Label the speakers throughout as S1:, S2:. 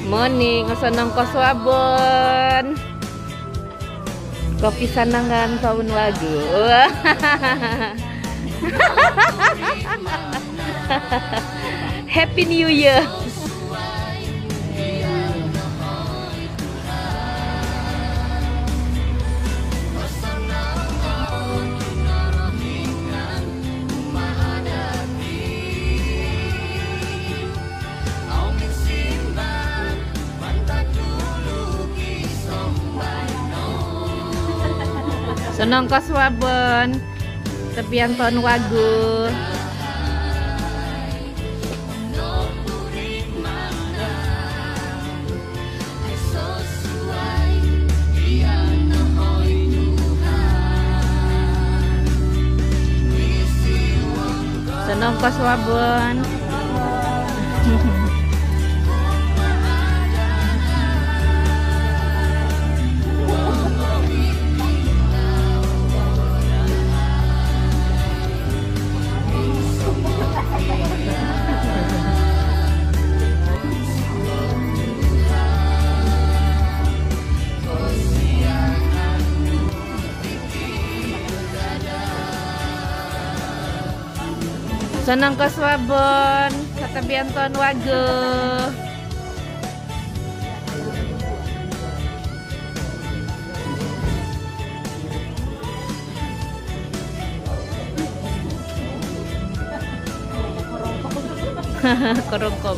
S1: Morning, senang koswabon. Kopi sanangan tahun lagu. Happy New Year. Senang koswabon tepian tahun wagu. Senang koswabon. Senang koswabon kata bianton wagu. Korongkong.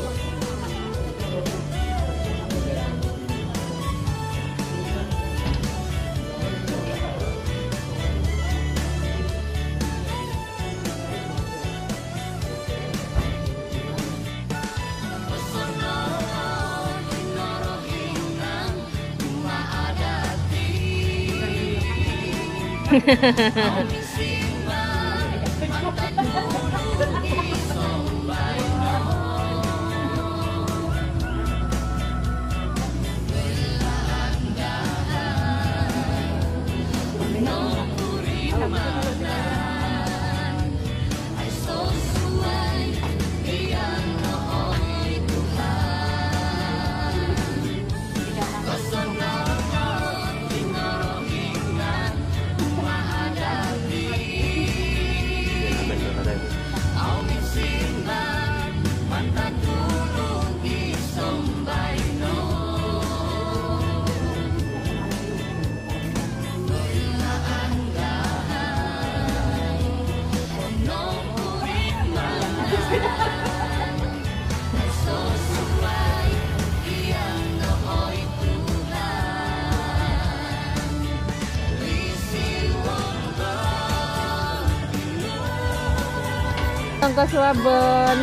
S1: Senang koswabon.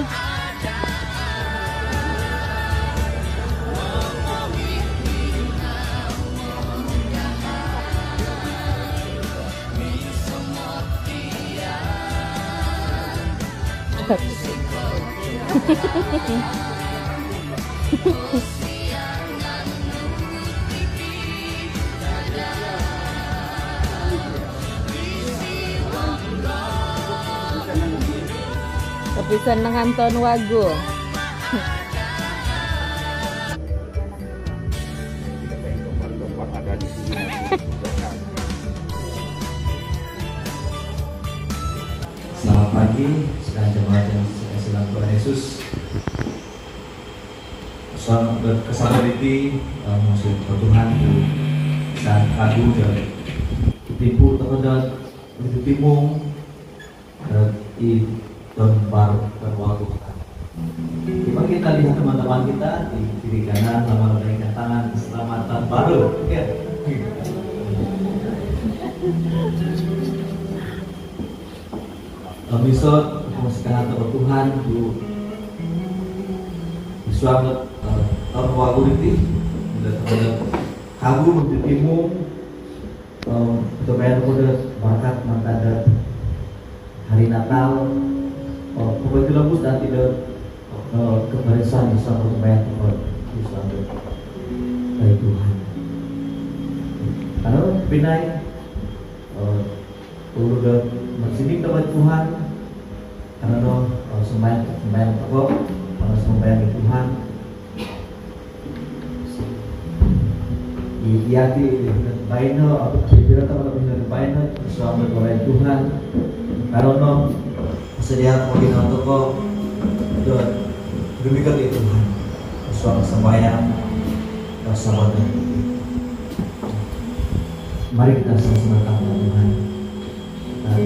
S1: Tapi senang tahun wagu.
S2: Selamat pagi, sedang jemaat yang sedang Tuhan Yesus. Selamat berkesabariti musuh Tuhan di saat kadu dan tipu terhadap itu timung di tahun baru berwaktu. Coba kita lihat teman-teman kita di kiri kanan lama menaikkan tangan keselamatan baru. Ya. Bisa sekarang Tuhan dulu suatu tahun waktu ini sudah kagum untuk timung supaya pada berkat mantada hari Natal pokoknya lembut dan tidak kebarisan bisa supaya Tuhan bisa dari Tuhan karena binai udah masih tempat Tuhan karena sembahyang toko karena sembahyang Tuhan Yati baino atau tidak tahu benar baino selama oleh Tuhan karena sedia mungkin untuk kau demikian itu Tuhan suara sembahyang bersama Tuhan. Mari kita sama-sama datang Tuhan dan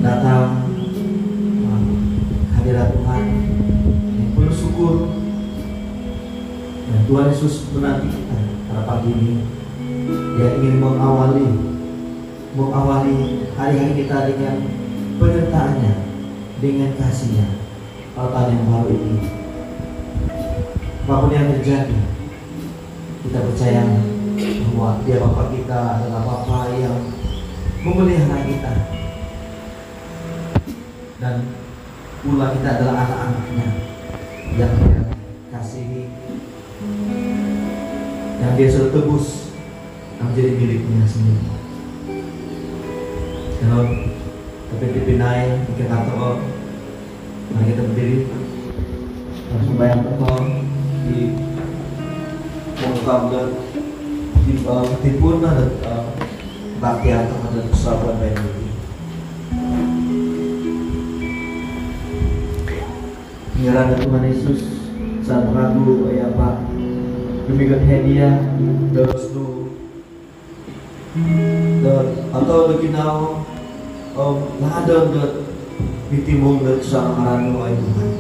S2: datang hadirat Tuhan yang penuh syukur dan Tuhan Yesus menanti kita pada pagi ini. Dia ingin mengawali hari-hari kita dengan penyertaannya, dengan kasihnya. Pada tahun yang baru ini, apapun yang terjadi, kita percaya bahwa Dia Bapa kita adalah Bapa yang memelihara kita, dan pula kita adalah anak-anaknya yang Dia kasihi, yang Dia sudah tebus menjadi miliknya sendiri. Kalau tapi dipinai mungkin atau mari kita berdiri langsung bayang tekong di mengungkap dan timpun dan baktian dan sahabat baik ini. Pengiran Tuhan Yesus saat mengaku ya Pak demikian hadiah terus atau leginau lahadon dan ditimbung dan sangaran oleh Tuhan.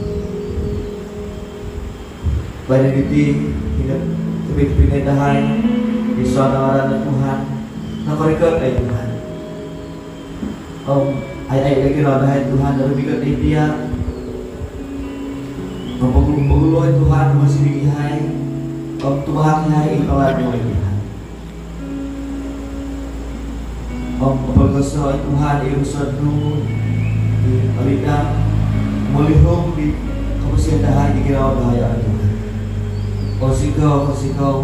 S2: Banyak diti ingat tepik-tepik dahan di sangaran Tuhan. Nakarikat ay Tuhan. Ay lagi dahan Tuhan dan bigat dia. Mempaguluhan Tuhan masih digihay. Tumahang-hay ikalan oleh Tuhan. Pagkasal Tuhan irusan dulu di alida mulihong di kapasindahan di ginawa dahaya Tuhan. Kasikaw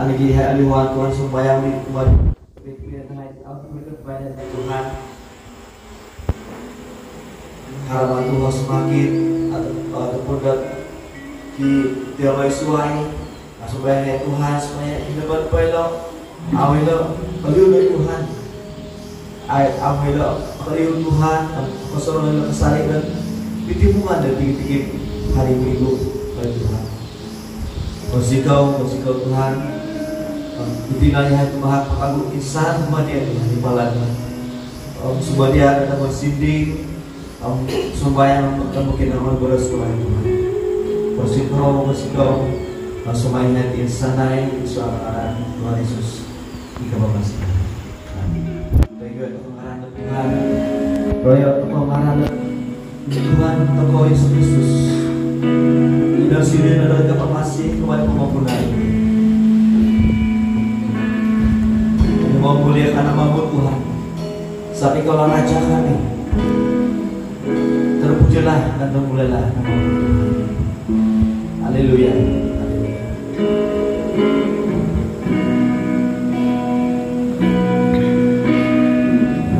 S2: aligihay aliwan Tuhan sembayang di Tuhan pindahan pindahan Tuhan harapan Tuhan semakin ataupun di tiawai suai sembayang Tuhan supaya dapat pelok awilo kaliu dari Tuhan awilo kaliu Tuhan keseluruhan kesari dan ditimbungan dari tinggi-tinggi hari Minggu oleh Tuhan. Bersikau Tuhan ditinanya itu maha pekagu insan semua dia Tuhan di balanya semua dia datang bersinding sembahyang mungkin amal beres Tuhan. Bersikau semuanya insanai suara Tuhan Yesus ika makasih. Thank you pengarang Tuhan. Royal pengarang Tuhan Toko Yesus Kristus. Dan sini adalah kapasih kepada pemampunan ini. Memuliakan nama Tuhan. Saat Engkau Raja kami. Terpujilah dan termulialah nama Tuhan. Haleluya.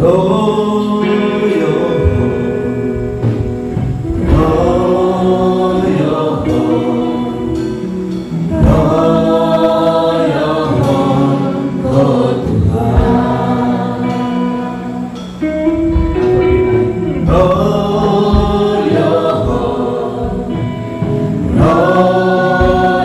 S2: Oh, yo, oh, yo, oh, Tuhan. Oh, yo, oh.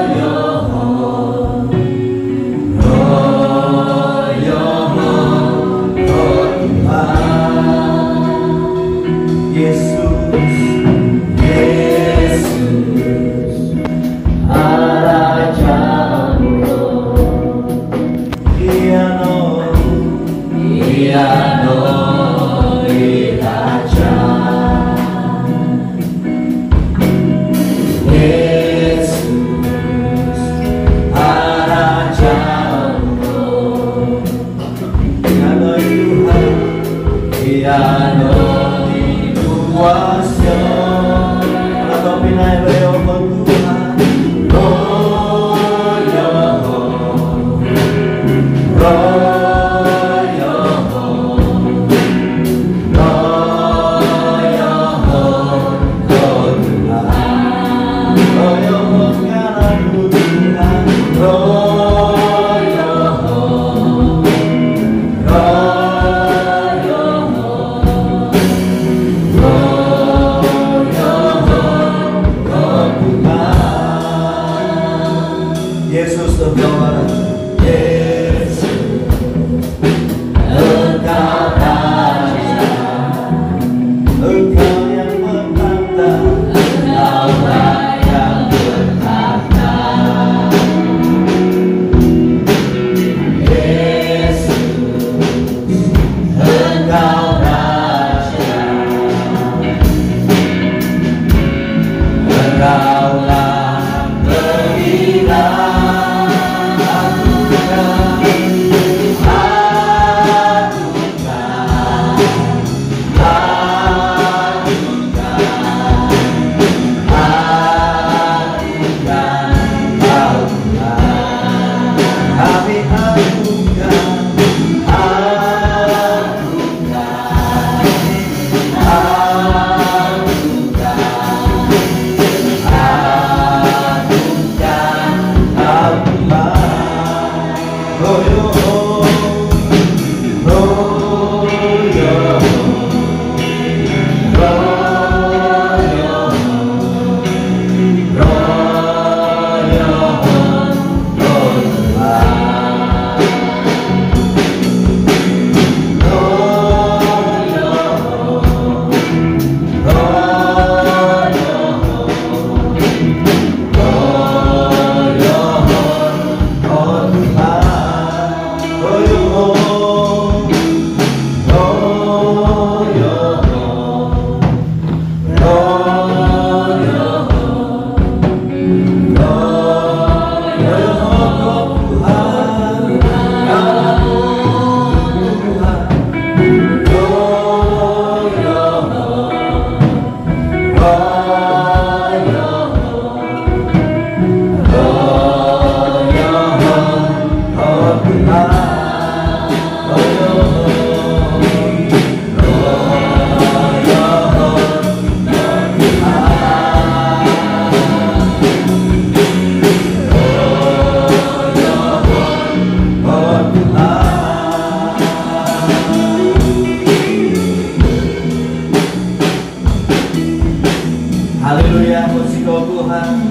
S2: Haleluya, puji kau Tuhan.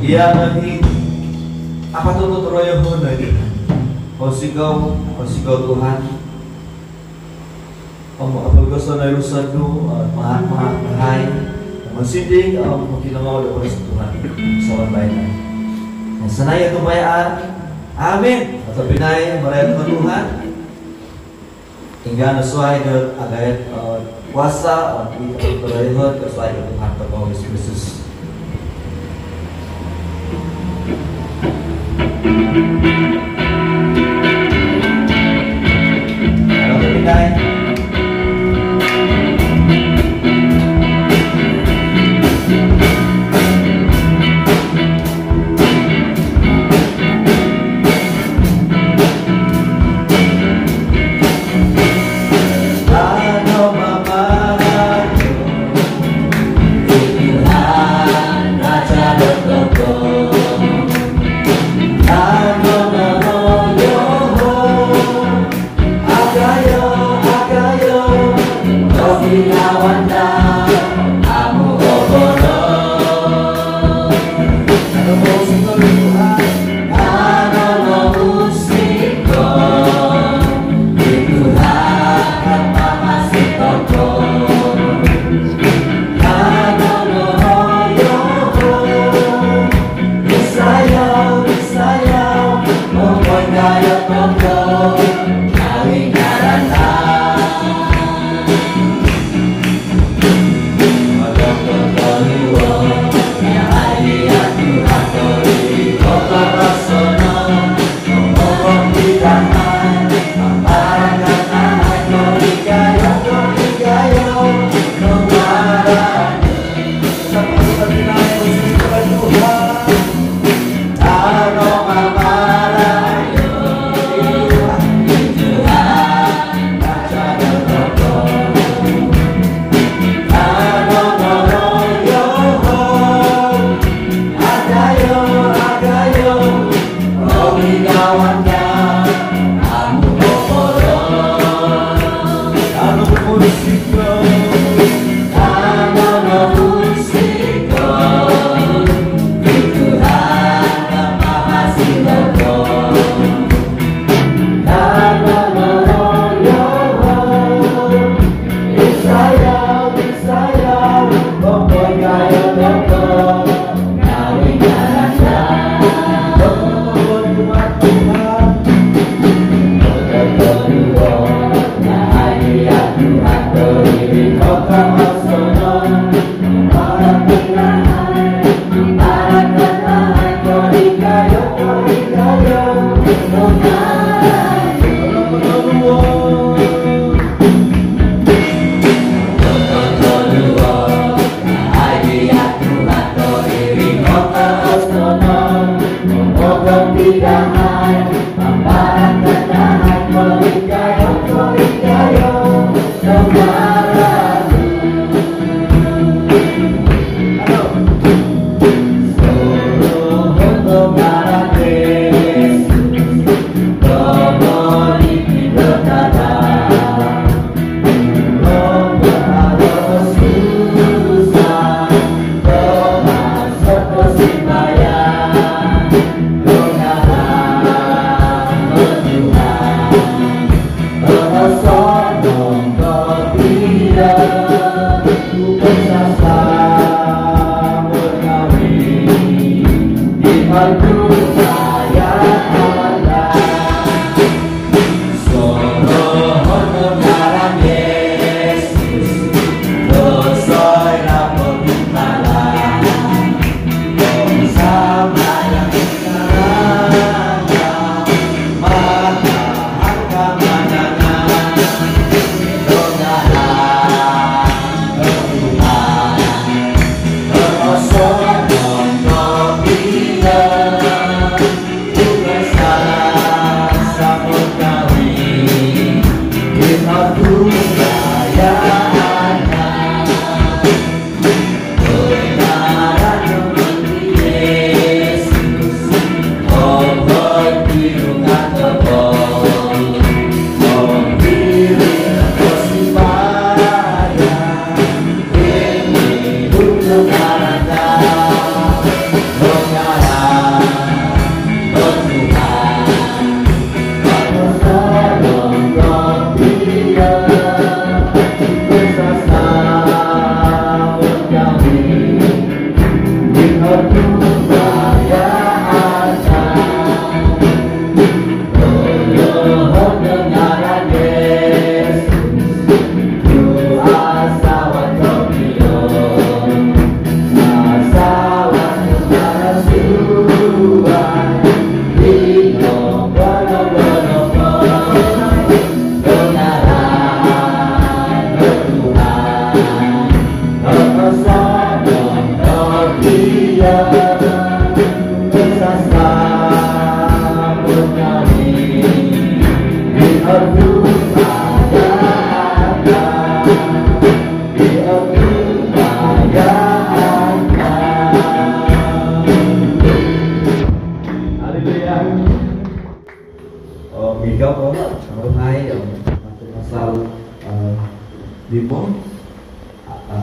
S2: Ia nanti apa tuntut royo lagi. Puji kau Tuhan. Om apa gusto na rusado mahal masindi mungkin mau ada Tuhan sawan baik. Sanaya tumayaan. Amin. Atau pinay merayakan Tuhan. Hingga sesuai dengan agak kuasa kita berlihat sesuai dengan Tuhan Yesus Kristus. Halo pinay.
S3: Tidak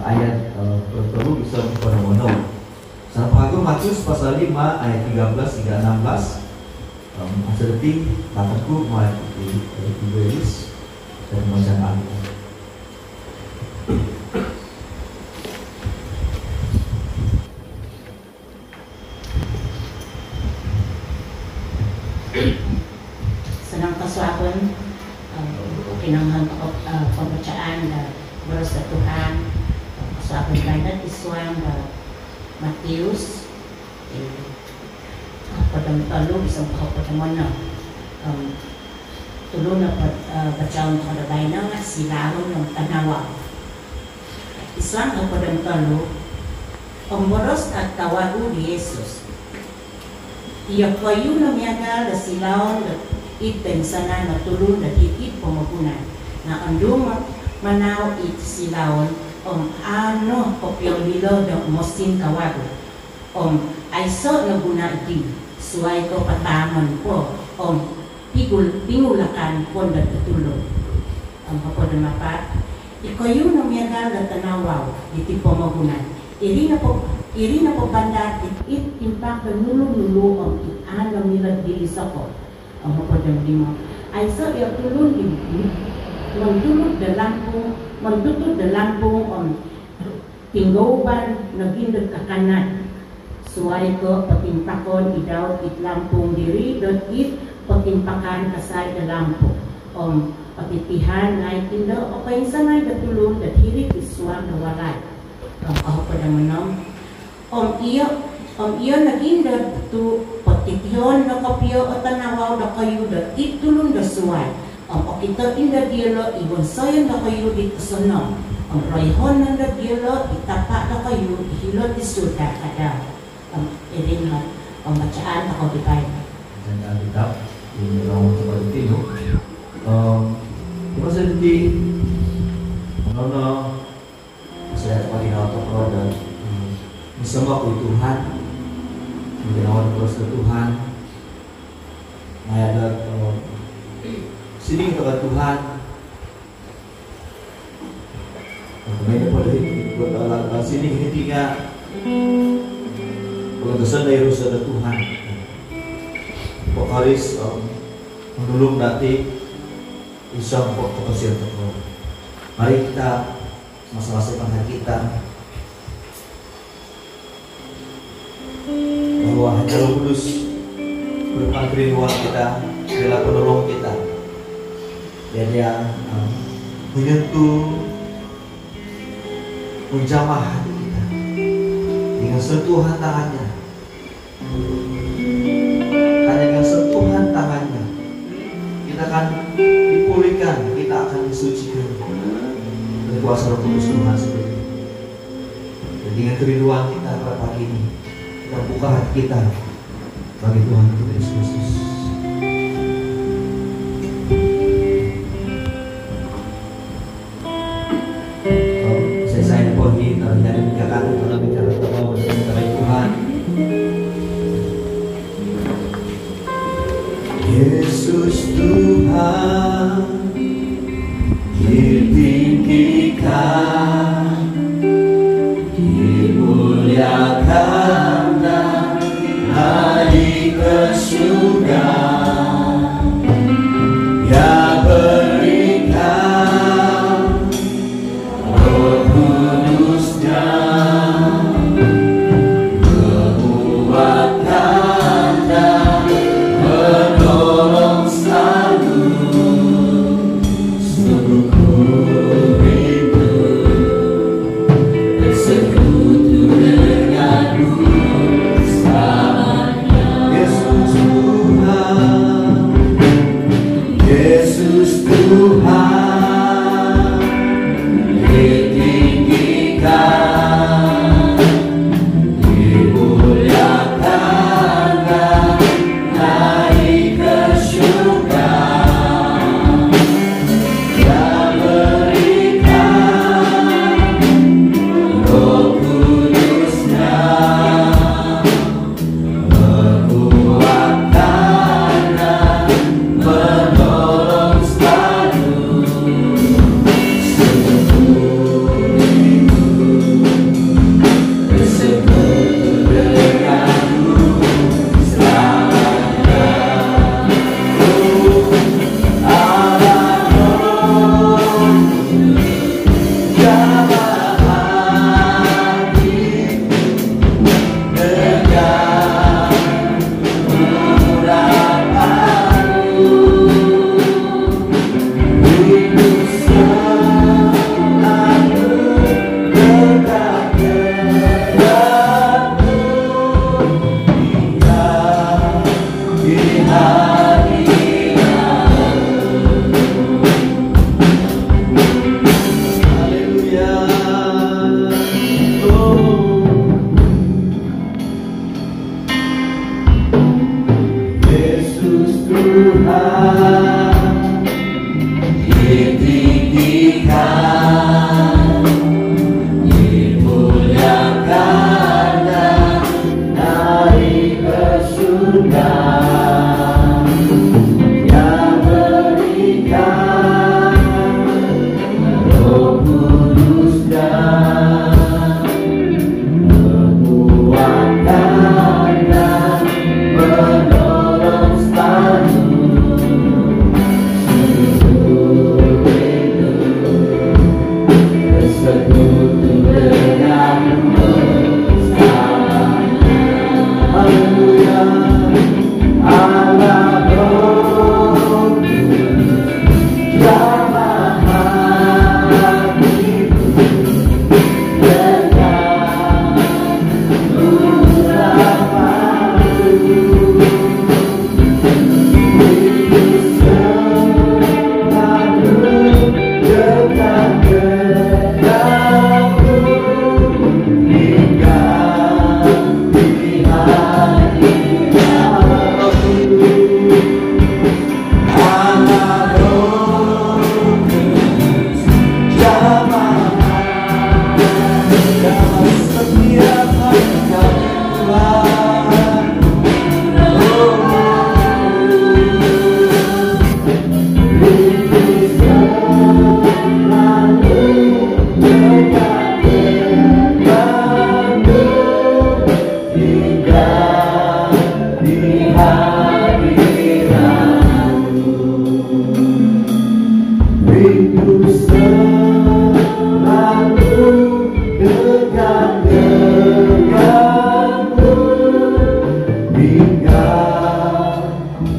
S2: ayat bertemu bisa bermono. Sama aku Matius pasal 5 ayat 13 hingga 16. Seperti kataku mulai ditulis dan bacaan aku.
S3: Senang kasuapun kinanghan pembacaan dan beras Tuhan kasuapun lainnya Iswang dan Matius pada lalu bisa pada mana tulung na bacaan pada lainnya silaron ng tanawa Iswang pada lalu pemboros at tawago ni Yesus. Ia kayu na miyaga na silaon na itensana na tulong na higit pamagunan na andung manaw it silaon ano kopyong bilo na mosin kawago aiso na guna iti suway ko pataman po pingulakan po na tutulong kapag mapat ikayo na miyaga na tanawaw iti pamagunan iri na po banda it impact na nulu-nulu ang it-alam nila bilis ako ang mapadang di mo ay sa iya tulun hindi magdulot na lampong ang tinggawan na gindag kakanan suway ko patimpakon idaw it lampong diri dot it patimpakan kasay na lampo patitihan na itindaw o kayo sanay na tulun na hirit iswang na walay ako pa naman iyo naging tu patityon na kapyo at tanawaw na kayo na itulong na suway kita inda dielo ibon sayon na kayo dito sa nom rayhon na dielo itapa na kayo ihilot isuda kada irin bacaan ako di bayan
S2: dengan Alkitab di Roma Kembali Timur. Terus di Nono saya cepat dinawar dan semua Tuhan, dinawar terus ke Tuhan. Ada sini kepada Tuhan. Kemudian pada sini ketika kesan dari Rasul Tuhan. Pokoknya menulung nanti isang pokoknya terus. Mari kita masing-masing hati kita bahwa hanya Roh Kudus berupa kerinduan kita, adalah penolong kita, dan yang menyentuh, menjamah hati kita dengan sentuhan tangannya. Hanya dengan sentuhan tangannya kita akan dipulihkan, kita akan disucikan oleh kuasa Roh Kudus Tuhan sendiri. Dan dengan kerinduan kita pada pagi ini, kita buka hati kita bagi Tuhan Yesus Kristus. Saya pohi terjadi menjaga dalam bicara terbawa bersama Tuhan. Yesus Tuhan ditinggikan, dimuliakan dan naik ke surga. Ya berikan Roh Kudus-Nya, menguatkan dan menolong selalu. Sungguh ku rindu bersekutu denganmu selamanya. Yesus Tuhan, Yesus Tuhan, ditinggikan, dimuliakan dan naik ke surga. Ya berikan Roh Kudus-Nya, menguatkan dan menolong selalu. Bersekutu denganmu selamanya. Yesus Tuhan, ditinggikan, dimuliakan dan naik ke surga. Ya berikan Roh Kudus-Nya, menguatkan dan menolong selalu.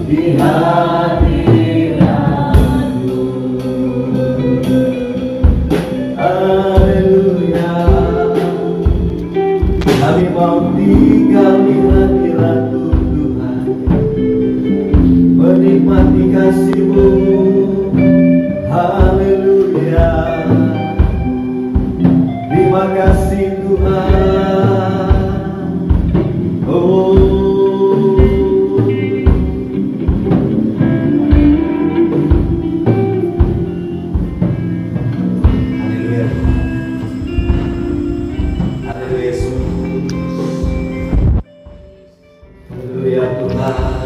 S2: di hadiratmu. Haleluya, kami mau tinggal di hadiratmu Tuhan, menikmati kasih-Mu. Haleluya, terima kasih Tuhan. Oh, haleluya, haleluya Yesus, haleluya Tuhan,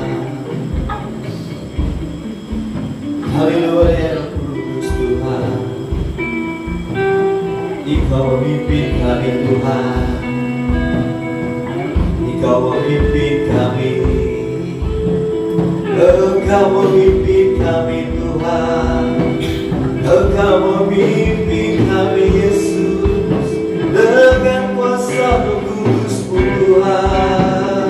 S2: haleluya Kudus Tuhan. Engkau memimpin kami Tuhan, Engkau memimpin kami, Engkau memimpin kami Tuhan, Engkau memimpin kami Yesus, dengan kuasa Roh Kudus-Mu Tuhan.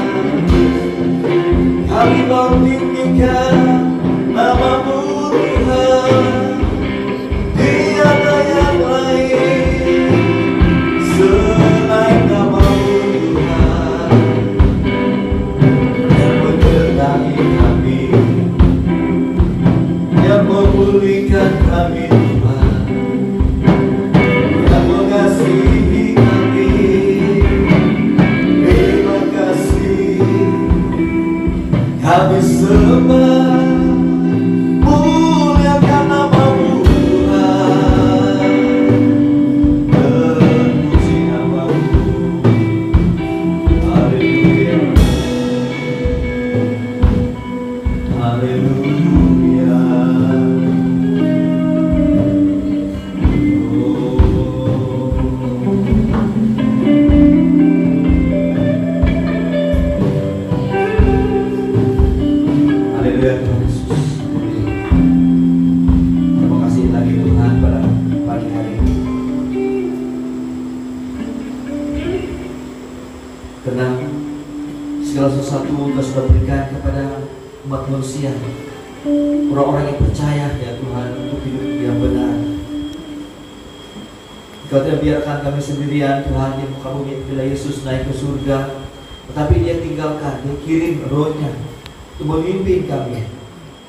S2: Kami mau tinggikan nama-Mu Tuhan, tiada yang lain selain nama-Mu Tuhan, yang menyertai kami, yang memulihkan kami Tuhan, yang mengasihi kami. Terima kasih, kami sembah, muliakan nama-Mu Tuhan, terpuji nama-Mu. Haleluya, haleluya. Haleluya Tuhan Yesus. Terima kasih lagi Tuhan pada pagi hari ini, karena segala sesuatu Engkau sudah berikan kepada umat manusia, orang-orang yang percaya ya Tuhan, untuk hidup yang benar. Engkau tidak biarkan kami sendirian Tuhan di muka bumi bila Yesus naik ke surga, tetapi Dia tinggalkan, Dia kirim Roh-Nya untuk memimpin kami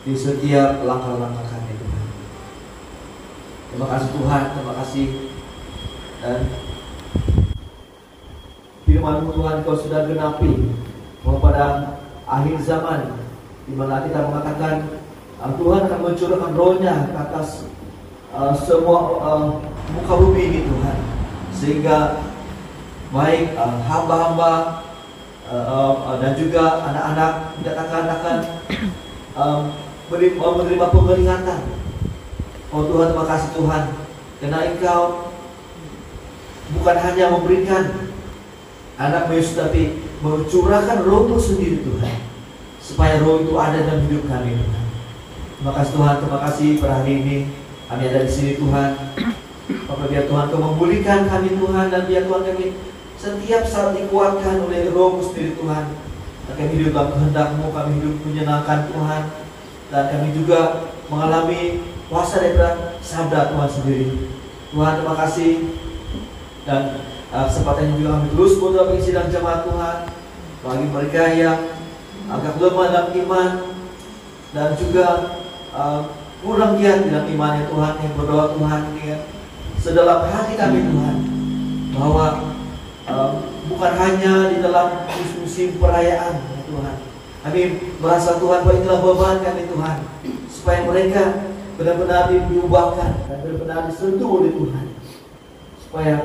S2: di setiap langkah-langkah kami Tuhan. Terima kasih Tuhan, terima kasih. Dan firman-Mu Tuhan Kau sudah genapi bahwa pada akhir zaman, di mana kita mengatakan Tuhan akan mencurahkan Roh-Nya ke atas semua muka bumi ini Tuhan, sehingga baik hamba-hamba dan juga anak-anak akan menerima penglihatan. Oh Tuhan, terima kasih Tuhan, karena Engkau bukan hanya memberikan anak Yesus, tapi mencurahkan Roh-Mu sendiri Tuhan, supaya Roh itu ada dalam hidup kami Tuhan. Terima kasih Tuhan, terima kasih pada hari ini kami ada di sini Tuhan. Bapak, biar Tuhan Kau memulihkan kami Tuhan, dan biar Tuhan kami setiap saat dikuatkan oleh Roh-Mu sendiri Tuhan. Dan kami hidup dalam kehendak-Mu, kami hidup menyenangkan Tuhan, dan kami juga mengalami kuasa daripada sabda Tuhan sendiri. Tuhan, terima kasih. Dan kesempatan ini juga kami terus berdoa bagi sidang jemaat Tuhan, bagi mereka yang agak lemah dalam iman dan juga kurang giat dalam imannya Tuhan, yang berdoa Tuhan ya, sedalam hati kami Tuhan, bahwa bukan hanya di dalam musim perayaan ya Tuhan, kami merasa Tuhan bahwa inilah beban kami Tuhan, supaya mereka benar-benar diubahkan dan benar-benar disentuh oleh Tuhan, supaya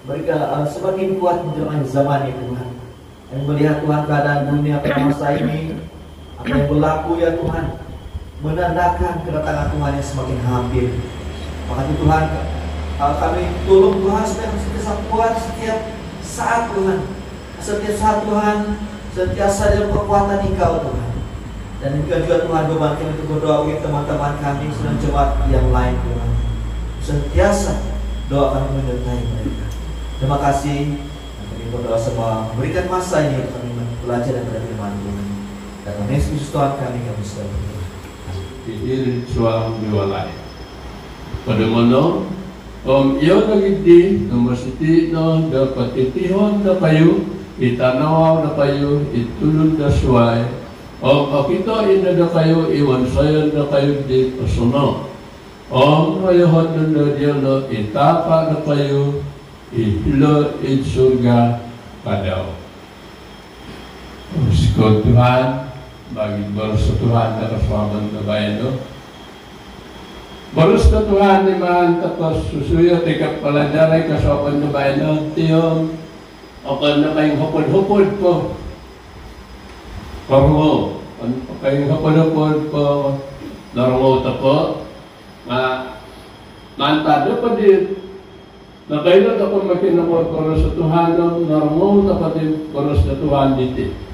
S2: mereka semakin kuat menjelang zaman ini Tuhan. Yang melihat Tuhan keadaan dunia pada masa ini, apa yang berlaku ya Tuhan, menandakan kedatangan Tuhan yang semakin hampir. Maka Tuhan, kami tolong Tuhan supaya sentiasa kuat setiap saat Tuhan, setiap saat Tuhan, sentiasa dalam kekuatan Engkau Tuhan. Dan juga Tuhan, beban kami untuk berdoa bagi teman-teman kami sedang jemaat yang lain Tuhan. Sentiasa doa kami menyertai mereka. Terima kasih. Kami berdoa semua, berikan masa ini untuk kami belajar dan firman Tuhan. Dalam Yesus Kristus Tuhan kami sudah berdoa.
S4: Iirin suang diwalay. Padamano, iyon ang hindi, namasiti no, dapat itihon na kayo, itanawaw na kayo, itulod na suway, akitain na kayo, iwansayan na kayo di pasono. Ngayon na diyan no, itapa na kayo, ihilo, itsurga, padaw. Sikot Tuhan, bagi baru sa Tuhan na kaswaman na bayan no. Baru sa Tuhan ni man tapos susuyo tikat palajaray kaswaman na bayan no. Tiyong akan na kayong hupod-hupod po. Karungo. Kayong hupod-hupod po. Narungo ta po. Nantado pa din. Nakailan ako makinamot baru sa Tuhan no. Narungo ta pa din baru sa Tuhan dito.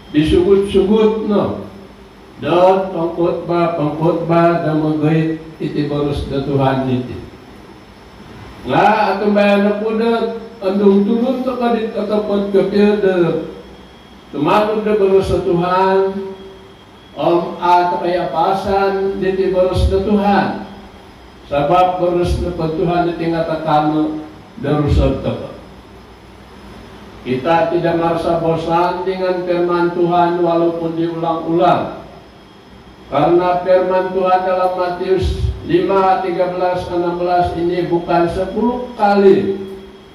S4: Disugut-sugut no. Dan pangkotba dan magayit iti baros na Tuhan niti. Nga atong bayan na po na andong tulong sa kadit katapot kapil na tumanod na baros sa Tuhan at kayapasan niti baros na Tuhan. Sabab baros na pagtuhan niti nga takano darusod tapat. Kita tidak merasa bosan dengan firman Tuhan walaupun diulang-ulang. Karena firman Tuhan dalam Matius 5, 13, 16 ini bukan 10 kali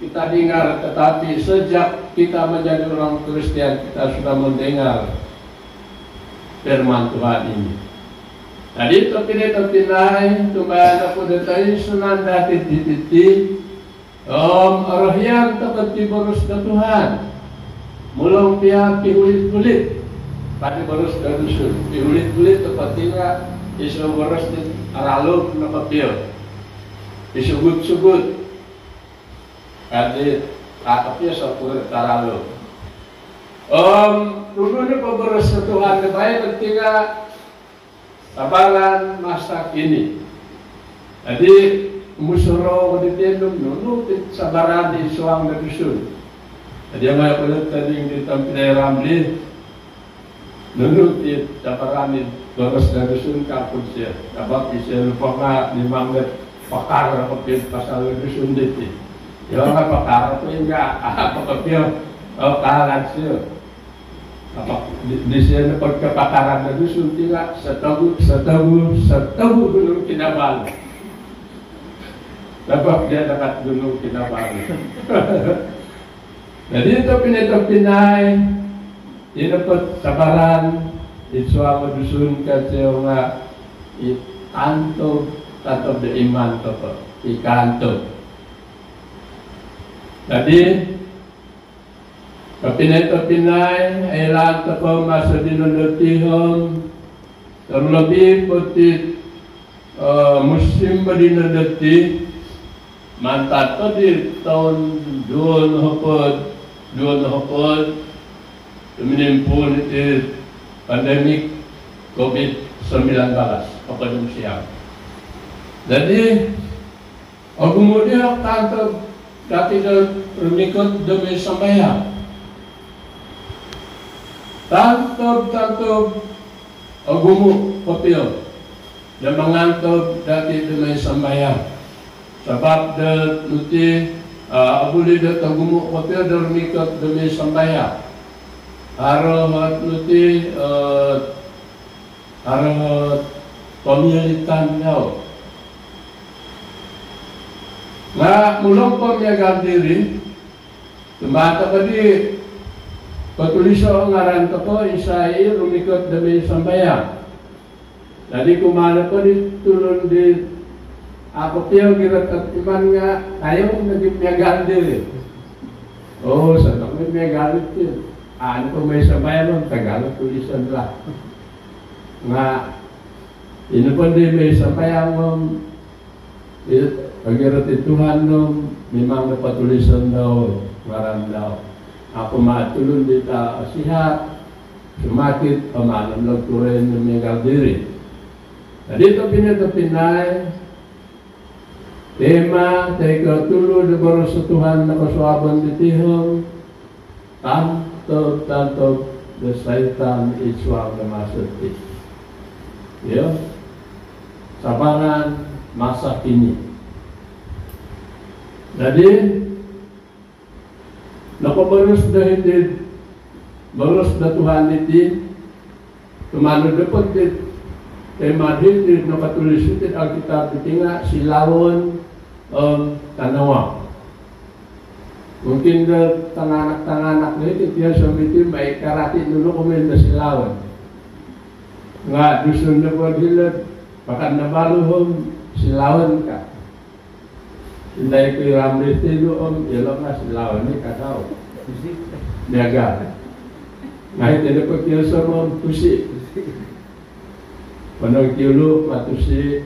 S4: kita dengar, tetapi sejak kita menjadi orang Kristen kita sudah mendengar firman Tuhan ini. Tadi terpinai tumbayan aku detai sunan dati titi Rohyan tapat tiborus na Tuhan. Mulong pihak piulit-ulit. Pati borus na dusun. Piulit-ulit tapat tinga isang boros din aralog na kapil. Isugut-sugut. Kadi kakapil sa pulit aralog. Tulo na pa boros na Tuhan na bayan nagtinga tabaran masa kini. Jadi musoro ko ditendong no sabaran di suang na dusun. Jadi ang mga kulit tading ditang pinayaramli nunut di sabaran di doros na dusun kapun siya. Dapat siya lupa nga ni mangat pakar na kapil pasal na dusun diti. Yung nga pakar ko yung nga kapil kahalan siya. Di siya na pagkapakaran na dusun tila sa tabu nung kinabal. Dapat dia dekat gunung Kinabalu. Jadi itu pinay ini dapat sabaran isuama dusun kacau nga ikanto de iman to ikanto. Jadi kapinay ailan to po masa dinodotihom terlebih putih musim badinodoti mantat ko di tahun 2010 menimpun itu pandemik COVID-19 kepada siang. Jadi kemudian kantor dati berikut demi sambayang. Tantob agumu kopio dan mengantob dati demi sambayang. Sebab de nuti abuli de tagumu kopio dermikat demi sambayang. Arahat nuti arahat pemilikan yau. Nah, mulong pemiagaan diri, tumata ka di patuliso ang ngaran ko isai rumikot demi sambayang. Jadi kumana ko di turun di ako piyo girat at iman nga tayo naging miagaan diri. Oh, sa may miagaan diri. Ano ko may sambayang nun, Tagalog tulisan lang. Nga, inupon di may sambayang nun, pagirat Tuhan nung memang napatulisan daw, ngaran daw. Ako matulun dita sihat, sumakit, pamalam lang turin ng mga diri. Na dito pinay, tema, tayo tulo na baros sa Tuhan na kasuaban ditihong, tanto, the Satan iswang na masati. Ya, sabaran masa kini. Jadi, nakabaros na hindi, baros na Tuhan iti, tumano dapat din, kay madhil nakatulis iti Alkitab iti nga silawon tanawa. Mungkin tanganak-tanganak na iti tiyan sa iti may karati nulo kumin na silawon. Nga dusun na po dilat, baka nabaluhom silawon ka. Hindi ko yung ramlit nilo ilang nga silawon ni kataw. Niaga. Ngayon din po tiyan sa mga pusi. Panong kiulo, matusi,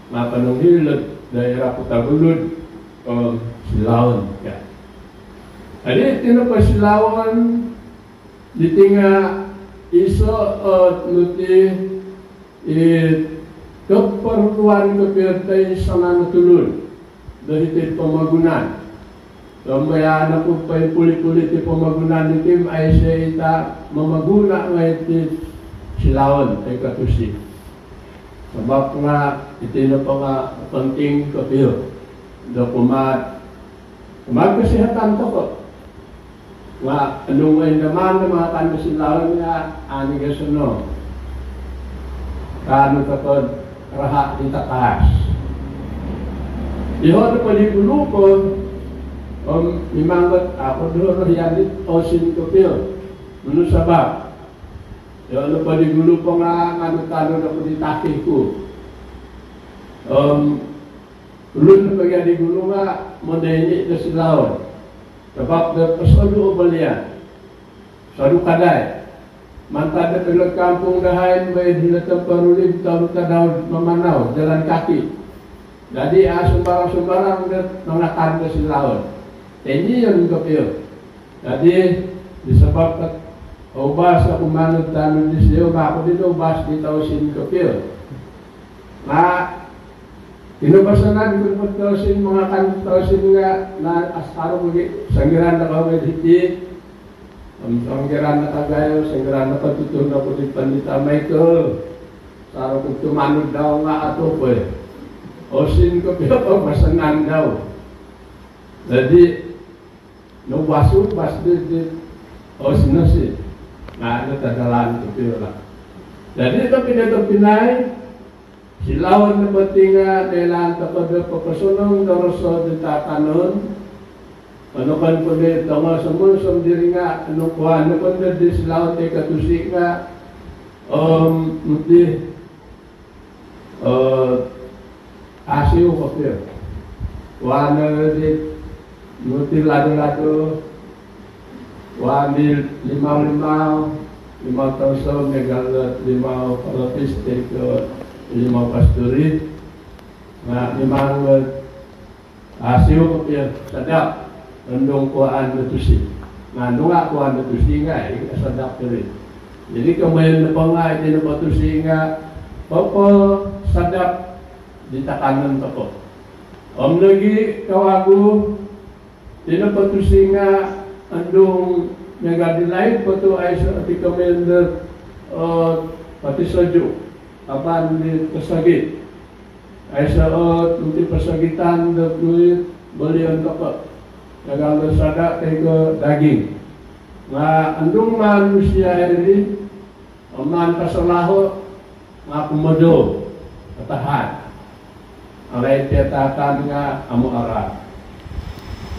S4: mapanong hilot, daerah Putagulod, silawon ka. Adi, tinapa silawon, ditinga iso nuti keperluan kepirtai sana natulun dari pemagunan. Kaya na po pa puli-puli ti pemagunan itim ay siya ita mamaguna ngayon ti silawon ay katusi. Sebab nga iti na pa nga penting kapil. Da kesehatan to ko. Nga anong ay naman na mga kanasilawan nga ani gasuno. Kano kapag raha di takas. Iho na paligulukon mimangot ako doon yan osin kapil. Menurut sabab. Ya ano paligulukon nga tano na ko ditake ko. Ulun na pagyan di gulo nga modeni na silawon. Sebab na pasalo o balian. Sadu kaday. Mantad na pilang kampung dahain may dilatang parulim taon tadaw mamanaw, jalan kaki. Jadi sumbarang-sumbarang na nangakan na silawon. Ini yung kapil. Jadi disebab at ubas na kumanod tanong di siyo, ako dito ubas di tausin kapil. Inubasanan ko po tausin mga tausin nga na asaro mo sanggiran na kaway diti. Sanggiran na kagayo, sanggiran na patutun na po di Pandita Michael. Saro kong tumanod daw nga ato po eh. Osin ko pero pagbasanan daw. Jadi, no basu di osin na si. Nga tadalan ko pero lang. Jadi ito pinay silawon na batinga kailangan kapag papasunong daroso di tatanon. Ano kan po di tama sa munsong diri nga ano kuha ano kan di silawon di katusi nga muti asiyo ko pero kuha na di muti lado-lado kuha di limaw-limaw tausaw megalat limaw palapiste ko lima pasturi, na limang asiyo ko piya sadap, nandong kuhaan natusi. Nga nunga kuhaan natusi nga, sadap pirin. Jadi kamayan na pa nga, iti na patusi nga, papa sadap, ditakanan pa po. Lagi kawago, iti na patusi nga, andong nagadilay po to ay sa ati kamayan na pati sadyo. Apan di pasagit ay sa tuti pasagitan datuit balian kapag nagagasada kay ko daging nga andung manusia ini man pasalaho nga kumodo katahan alay tiyatakan nga amo ara.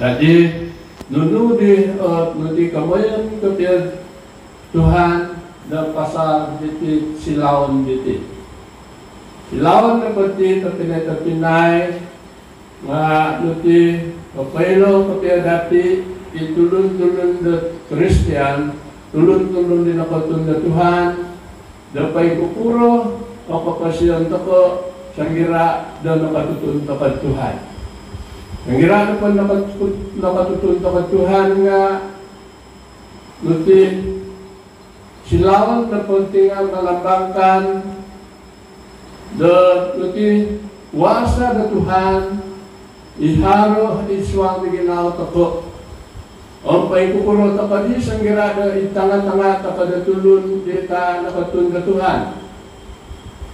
S4: Jadi nunudi nuti kamayan kapag Tuhan na pasal diti silawon diti. Silawon na pati tapinay nga nuti kapaylo kapaya dati itulun-tulun na Christian, tulun-tulun din nakatun na Tuhan, dapay kukuro o kapasyon tako sanggira daw nakatutun ka Tuhan. Sanggira na pa nakatutun ka Tuhan nga nuti silawon na puntingan malambangkan nuti wasa na Tuhan iharo iswang ginaw tako Om pai kukuro takadi sanggirada itanga-tanga takada tulun dita nakatunda Tuhan.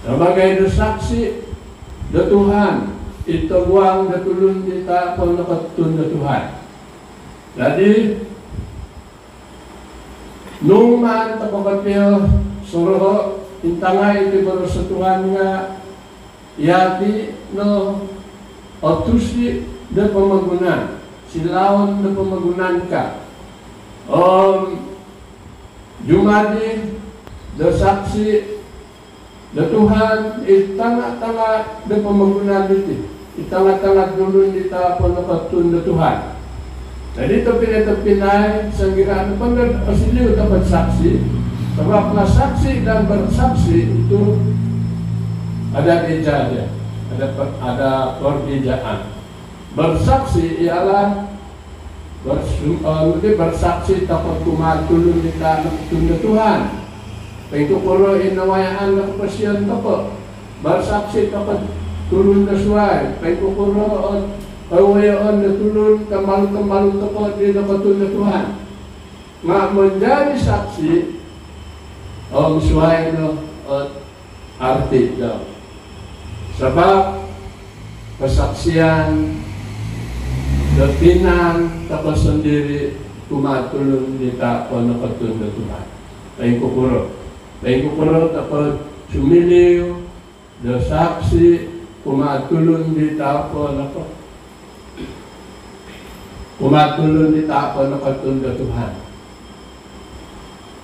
S4: Sebagai saksi da Tuhan, ito buang da tulun dita pun nakatunda Tuhan. Jadi numan tapakapil suruh intanga iti baru sa Tuhan nga yati no otusi da pamagunan. Silawan na pamagunan ka. Jumadi, da saksi, da Tuhan, itanga-tanga da pamagunan diti. Itanga-tanga dulu dita panakatun da Tuhan. Jadi pinay sanggiraan pandad asiliw dapat saksi. Sebab na saksi dan bersaksi itu ada bejanya, ada perbedaan. Bersaksi ialah bersaksi takut kumatulun kita tunda Tuhan. Itu kalau inawayaan ng pasyon takut bersaksi takut tulun na suay. Itu kalau awayaan na tulun kembali takut di dapat tunda Tuhan. Menjadi saksi suay no arti daw. Sebab kesaksian Pinang tapos sendiri kumatulong dita po nakatunda Tuhan. Paing kukuro tapos sumiliw, da saksi, kumatulong dita po nakatunda Tuhan.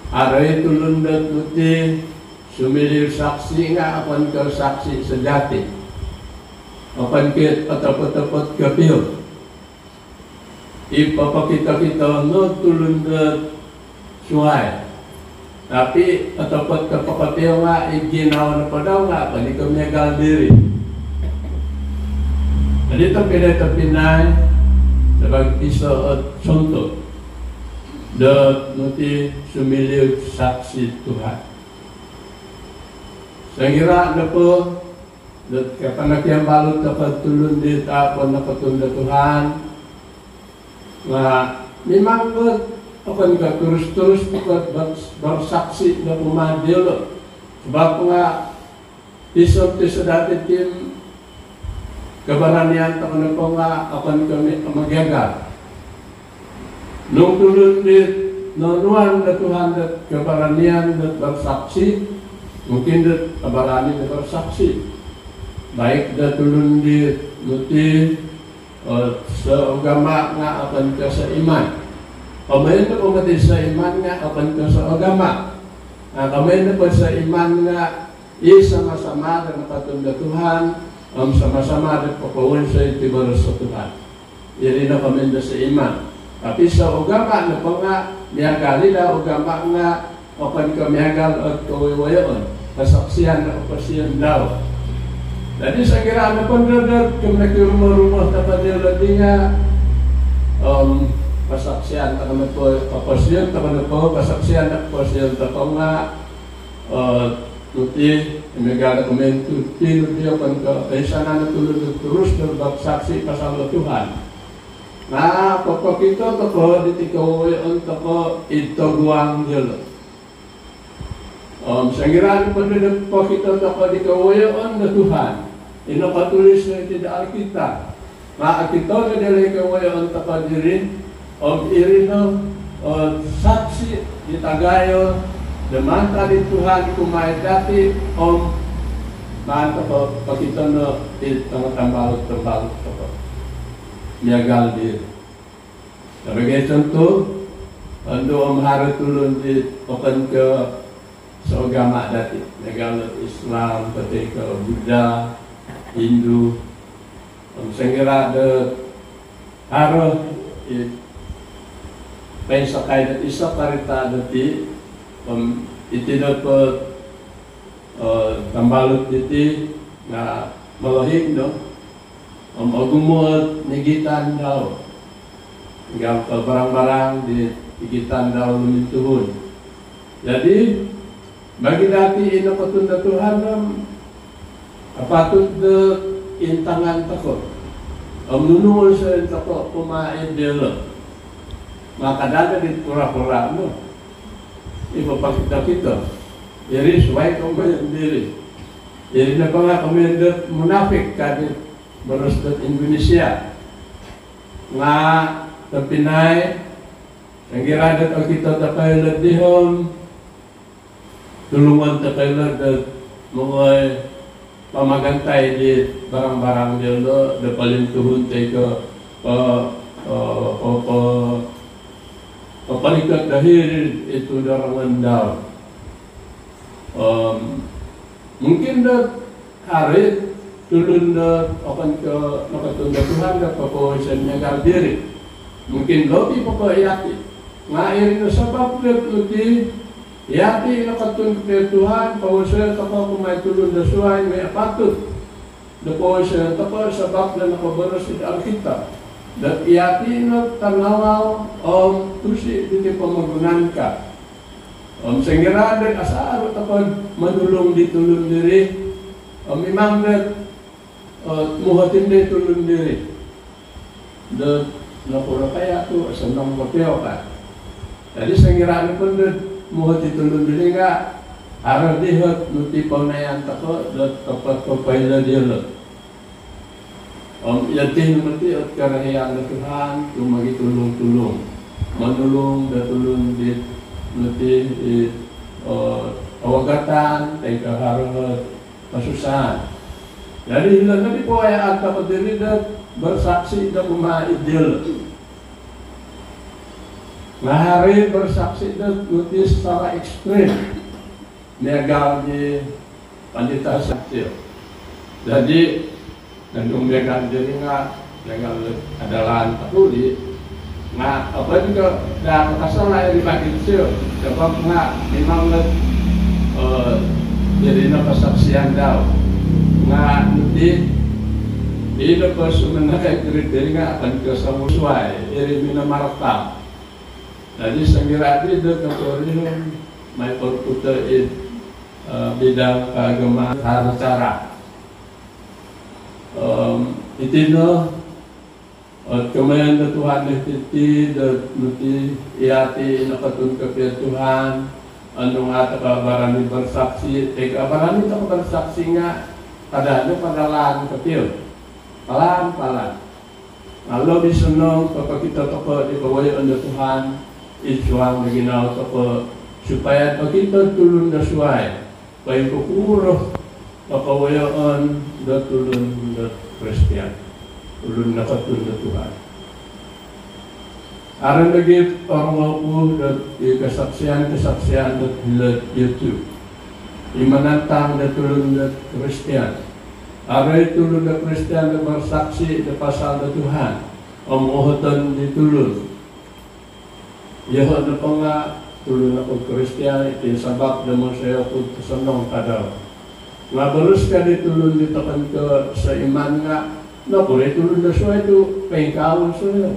S4: Aray tulundat muti, sumiliw saksi nga apan ka saksi sejati. Apan kit patapot-tapot kapil. Ipapakita kita no tulundat suhay. Tapi atapat kapakapil nga iginaw na padaw nga pali kamiyagal diri. Dito pinay sebagai isa at contoh dat nuti sumiliw saksi Tuhan. Sangira na po dat kapanakyang balot dapat tulun dito po nakatunda Tuhan. Memang akan ka terus-terus bersaksi na pumadil. Sebab nga isok ti sadati tim kabaranian takon ko nga akan kami magyagal. Nung tulun dit nonuan na Tuhan dat kabaranian dat bersaksi, mungkin dat kabarani na bersaksi. Baik dat tulun dit nuti sa agama nga akan ka sa iman. Kamay na pumati sa iman nga akan ka sa agama. Kamay na po sa iman nga isama-sama na nakatunda Tuhan, sama-sama na papawin sa itibaros sa Tuhan. Iri na kami na sa iman. Tapi sa agama na po nga, miyagali na agama nga akan ka miyagal at kawiwayon. Kasaksiyan na kapasiyan daw. Jadi saya kira ada pendadak kemudian rumah-rumah tempat dia ladinya kesaksian teman kepastian teman kesaksian kepastian teman nuti negara kementu nuti akan ke sana terus bersaksi pasal Tuhan. Nah pokok kita toko ditikawai untuk itu guang jelo. Saya kira ada pendadak kita toko dikawai untuk Tuhan. Ino patulis na iti da Alkitab. Maakito na dali kawayon takadirin irino saksi ditagayo demanta di Tuhan kumay dati manta po pakita na tangbalot po miyagal di sabagay contoh ando maharatulon di okan ke sa agama dati miyagal Islam pati ke Buddha Hindu, sangira de haro pensakay dat isa karita dati iti dapat tambalot diti na malahig no agumot nigitan daw hanggang barang-barang di nigitan daw lumintuhon. Jadi bagi dati inapatunda Tuhan apatut de intangan takot. Nunungol sa tako pumain delo. maka dada di pura-pura no. Ibu kita. Jadi sesuai kami sendiri. Jadi nak kami munafik kadit berusut Indonesia. Nga terpinai, yang kira ada kita takai ledihom, tulungan takai ledet, mulai pamagantai di barang-barang dia lo, de paling tuhun ke palikat dahir itu darangan daun. Mungkin dah hari tulun akan ke nakatunda Tuhan dan kepuasannya diri. Mungkin lebih pokok yati. Ngair itu sebab lebih yati nakatunda ke Tuhan kepuasan kapal kumai tulun dasuai me patut. Kepuasan kapal sebab dan nakabaras di Alkitab. Dan yati nak tanawal tusi di pemagunanka. Sehingga ada asal ataupun menulung ditulun diri. Memang muhatin dia tulun diri. De napura kaya tu senang berteo kan. Jadi sengiraan pun de muhati tulun diri enggak arah dihat nuti paunayan tako de tepat kepaila dia le. Yatin mati karena yang Tuhan cuma tulung-tulung. Menulung dan tulung di nuti awagatan teka harap kesusahan. Jadi nanti poya atau berdiri dan bersaksi dan ideal. Ngahari bersaksi dan nutis secara ekstrim. Negal di pandita sakti. Jadi nandung negal diri nggak negal adalah takuli. Nah apa juga dah kasar lah yang dibagi sih. Sebab nggak memang jadi kesaksian daw. Nga di lepas sebenarnya kriteria akan kesamusuai iri minamarta. Jadi senggira di kategori mai perputar bidang keagamaan cara itino kemudian Tuhan niti iati nakatun kepada Tuhan anu ngata kabarani bersaksi kabarani tak bersaksi nga padahal padalan kecil palan lalu disenong kapag kita toko di bawah anda Tuhan isuang beginaw toko supaya kita tulun na suai baik kukuroh kapawayaan da tulun da Kristian tulun na katulun na Tuhan. Aran lagi orang aku dan kesaksian dan hilat YouTube. Imanatang dan tulun dan Kristian. Aran tulun dan Kristian dan bersaksi dan pasal dan Tuhan. Omohotan ditulun. Yahod na panga tulun ako Kristian iti sabab na mo saya ako kesenong kadaw. Nga balus ka ditulun ditakan ke sa iman nga. No, boleh tulun na suwa itu pengkawin suwa.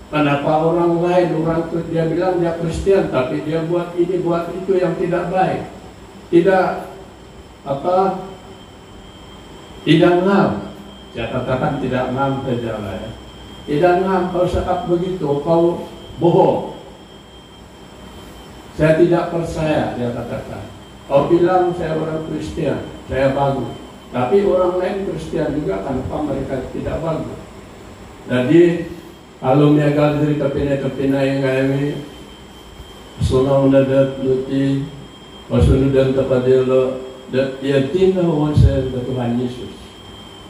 S4: Kenapa orang lain, orang itu dia bilang dia Kristen, tapi dia buat ini, buat itu yang tidak baik. Tidak ngam. Saya katakan tidak ngam saja lah ya. Tidak ngam, kalau cakap begitu, kau bohong. Saya tidak percaya, dia katakan. Kau bilang saya orang Kristen, saya bagus. Tapi orang lain Kristen juga, kenapa mereka tidak bagus? Jadi, kalau miagal dari kapina yang kami sunau nadat luti masunudan tapadelo dat yatin na huwan sa Tuhan Yesus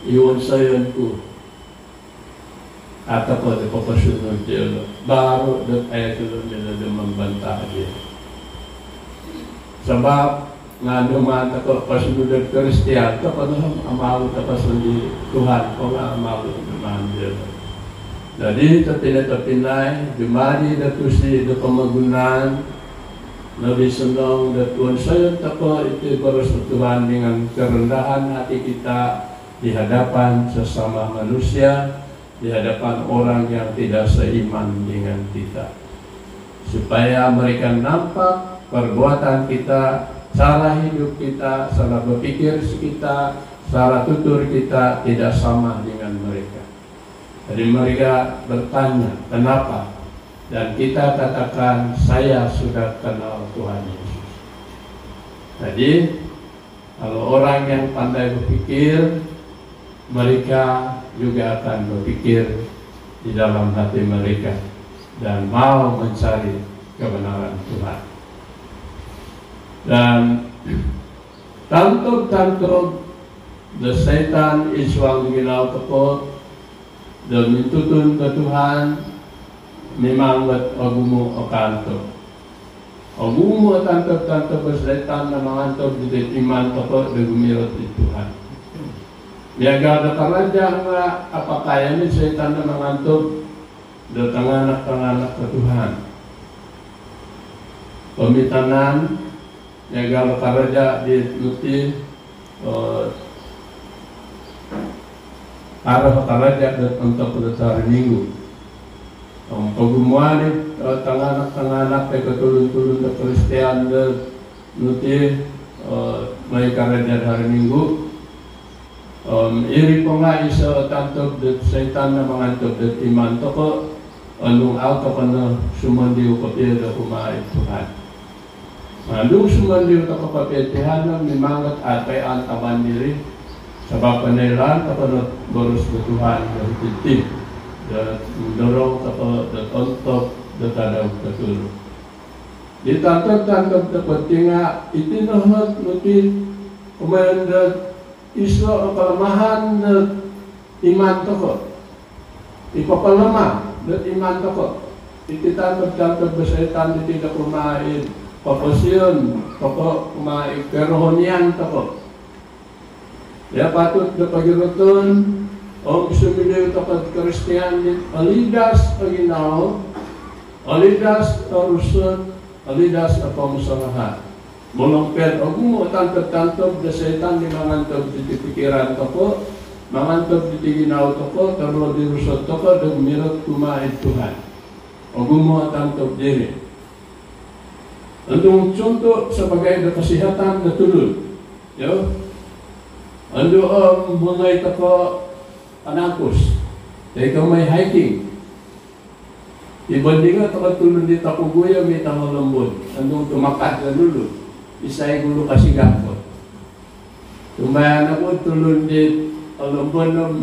S4: iwan sa ku at ako de papasunod delo baru dat ayat tulong nila de membantah dia sebab ngano man ako pasunod ng Kristiyan kapag amaw tapasunod Tuhan ko nga amaw naman delo. Jadi terpinai jumadi datusi de pemagunaan nabi senang datuan saya tako itu bersetuhan dengan kerendahan hati kita di hadapan sesama manusia, di hadapan orang yang tidak seiman dengan kita, supaya mereka nampak perbuatan kita, cara hidup kita, cara berpikir kita, cara tutur kita tidak sama dengan mereka. Jadi mereka bertanya, kenapa? dan kita katakan saya sudah kenal Tuhan Yesus. Jadi kalau orang yang pandai berpikir, mereka juga akan berpikir di dalam hati mereka dan mau mencari kebenaran Tuhan. Dan tantub the setan iswang ginaw toko dan mitutun ke Tuhan memang agumo o kanto. Agumo tantub ke setan na mangantog di iman toko de gumirot di Tuhan. Niaga ada karaja nga apakaya ni setan na mangantog de tanganak ke Tuhan. Pemitanan niaga karaja di nuti arah karaja dan untuk hari Minggu. Pagumuan tanganak ay katulun-tulun na Kristiyan na nuti may karaja hari Minggu. Iri po nga isa tantog dat setan na mangantog dat iman to ko anong auto ka na sumandiw kapil na kumain Tuhan. Anong sumandiw to kapil Tuhan na mimangat atay ang taman diri sebab penilaian kepada boros Tuhan dan titik dan mendorong kepada untuk datang betul. Ditantang terpentingnya itu nahat nanti kemudian isu kelemahan iman toko, ipapalemah dan iman toko. Itu tantang bersetan tidak kumain papasion toko kumain kerohanian toko. Ya patut dipagirutun o sumiliw tapad Kristiyan alidas paginaw, alidas arusun, alidas na pamusalahan. Mulongpet o gumo tantog da setan di mangantog di pikiran toko, mangantog di ginaw toko, tarlo di rusot toko, da mirot kumain Tuhan. O gumo tantog diri. Andung contoh sebagai kesehatan na tulun. Yo. Ando mulai teko Anangkus, teka may hiking. Ibandingan teko tulun di Tapuguya may tango lambon. Andong tumakat na lulu, isay gulo kasi gapot. Tumayan ako tulun di lambon ng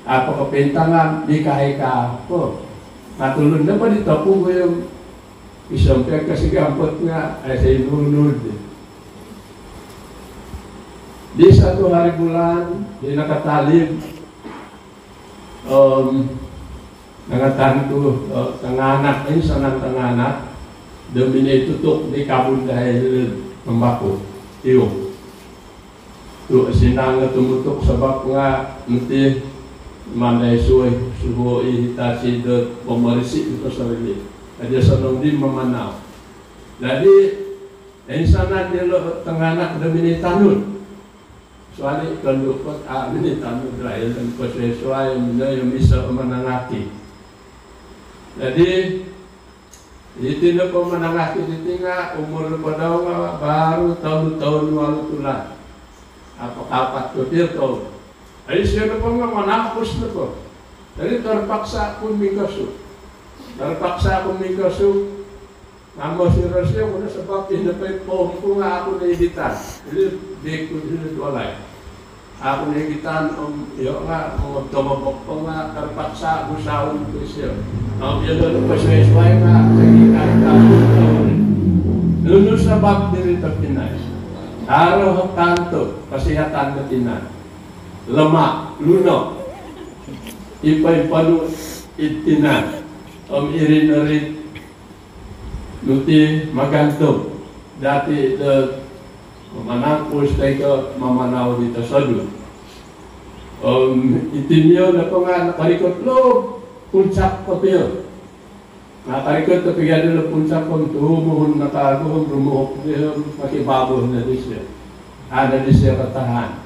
S4: apakapentangan di kahit ako. Natulun na pa di Tapuguya isang kasi gapot nga ay sa inunod. Di satu hari bulan, di nakatalib, nakatanto tanganak, ini sanang tanganak, demi tutuk di kabun dahil tembakau, iyo. Tu sinang tumutuk sebab nga nanti mandai suhu iritasi de pemerisi itu sarili. Aja sanong di memanaw. Jadi insana di tanganak demi tanun. Soalnya kalau kot ini tamu Israel dan sesuai yang bisa menangati. Jadi itu na menangati di tinggal umur pada baru tahun-tahun walau tulan. Apa tutir tahun. Jadi siapa pun menangkus tu. Jadi terpaksa pun mingkasu. Nama si Rasul pun sebab ini pom pun aku dihitan. Jadi dekut ini dua lain. Aku dihitan yo nga tumabok po nga terpaksa usahon ko siya. Dia dulu sesuai nga dihitan tahu. Lulu sebab diri tertinai. Aroh kanto kesehatan tertinai. Lemak, luno. Ipai-palu itinai. Irin-irin nuti magantung dati manangkus tayo mamanaw dito sa doon. Itinyo na po nga nakarikot lo puncak ko tiyo. Nakarikot na pigyan nila puncak ko tumuhon nakaguhon rumuhok tiyo makibaboh na di siya. Ada di siya katahan.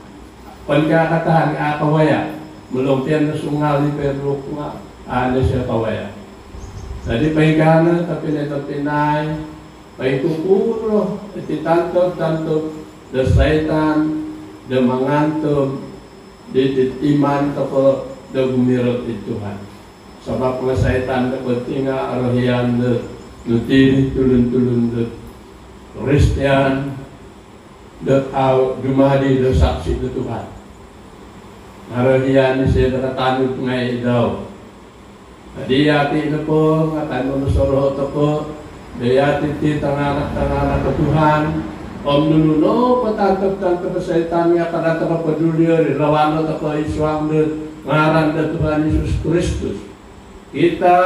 S4: Pagkakatahan akawaya mulumpian na sungali pero nga ada siya kawaya. Jadi paigana tapi neto pinay, paitupuro, ititantog-tantog, da setan, da mangantog, di iman toko, da gumirot di Tuhan. Sebab kesaitan kepentingan arahian nuti tulun-tulun Kristian dumadi saksi Tuhan. Arahian siya nakatanod ngay daw. Di ati na po ngatan mo soro to po. Di ati ti tanganak ke Tuhan. Om nununo patantap-tantap kesaitan nga kada kapadulyo rawano to po iswang ngaran Tuhan Yesus Kristus. Kita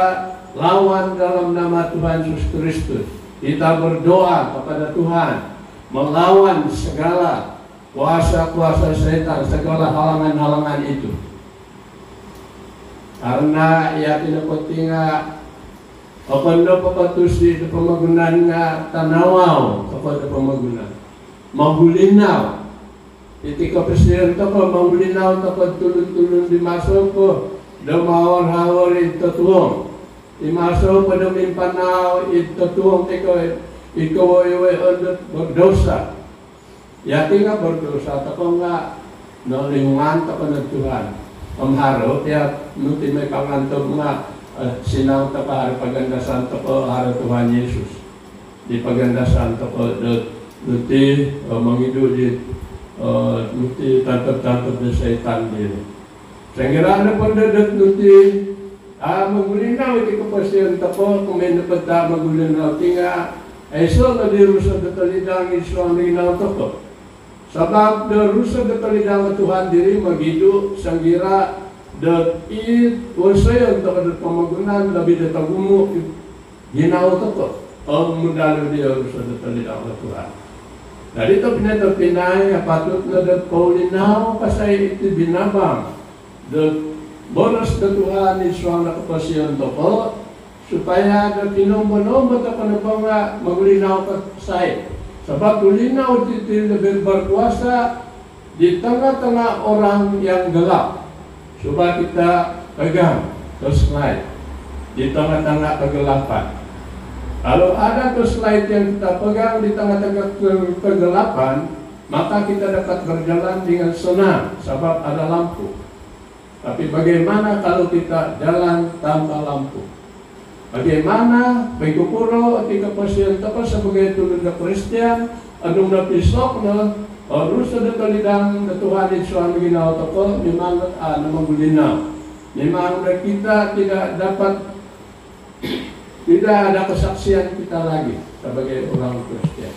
S4: lawan dalam nama Tuhan Yesus Kristus. Kita berdoa kepada Tuhan, melawan segala kuasa-kuasa setan, segala halangan-halangan itu. Karena ia tidak pentingnya apabila pepatusi di pemagunan nga tanawau kepada pemagunan. Mahulinaw. Ketika presiden itu mahulinaw takot tulun-tulun dimasuk ko. Damawar-hawar ito tuwong. Imaso pada mimpanaw ito tuwong ikaw ay berdosa. Yati nga berdosa. Tako nga nalingan tako ng Tuhan. Amharo, kaya nuti may pangantog nga sinang tapahar pagandasan tako haro Tuhan Yesus. Di pagandasan tako nuti mangidudit nuti tantap-tantap na setan diri. Sehingga na pandadat nuti magulinaw iti kapasyan tapo kung may napagta magulinaw tinga ay so na di rusa datalidang iso ang linaw tapo. Sabab da rusa datalidang Tuhan diri magidu sanggira dat it wasayon tapo dat pamagunan labi datagumo ginaw tapo ang mudalo di rusa datalidang Tuhan. Dari ito pinatapinay patut na dat paulinaw kasay iti binabang bonos na Tuhan iswang nakapasyon to po supaya na pinombo-nombo ta pa nga maglinaw ka say. Sabab ulinaw titil na berkuasa di tengah-tengah orang yang gelap. Supaya kita pegang slide di tengah-tengah kegelapan. Kalau ada slide yang kita pegang di tengah-tengah kegelapan, maka kita dapat berjalan dengan senang sebab ada lampu. Tapi bagaimana kalau kita jalan tanpa lampu? Bagaimana pagkupuro at ikapasyan tapos sebagai tulad na Kristiyan, anong napisok na harus sa datalidang na Tuhan Yesus ang ginawa tako, memang na magulinaw. Memang na kita tidak ada kesaksian kita lagi sebagai orang Kristiyan.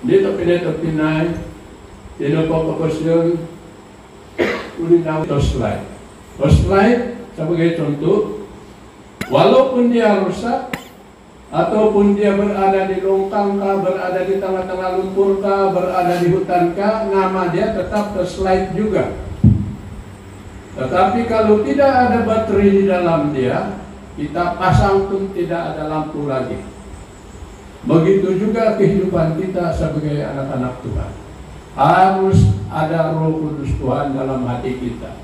S4: Dito pinay, tinapapapasyon ulinaw ito slide. O slide, sebagai contoh, walaupun dia rusak, ataupun dia berada di longkang kah, berada di tengah-tengah lumpur kah, berada di hutan kah, nama dia tetap slide juga. Tetapi kalau tidak ada baterai di dalam dia, kita pasang pun tidak ada lampu lagi. Begitu juga kehidupan kita sebagai anak-anak Tuhan. Harus ada Roh Kudus Tuhan dalam hati kita.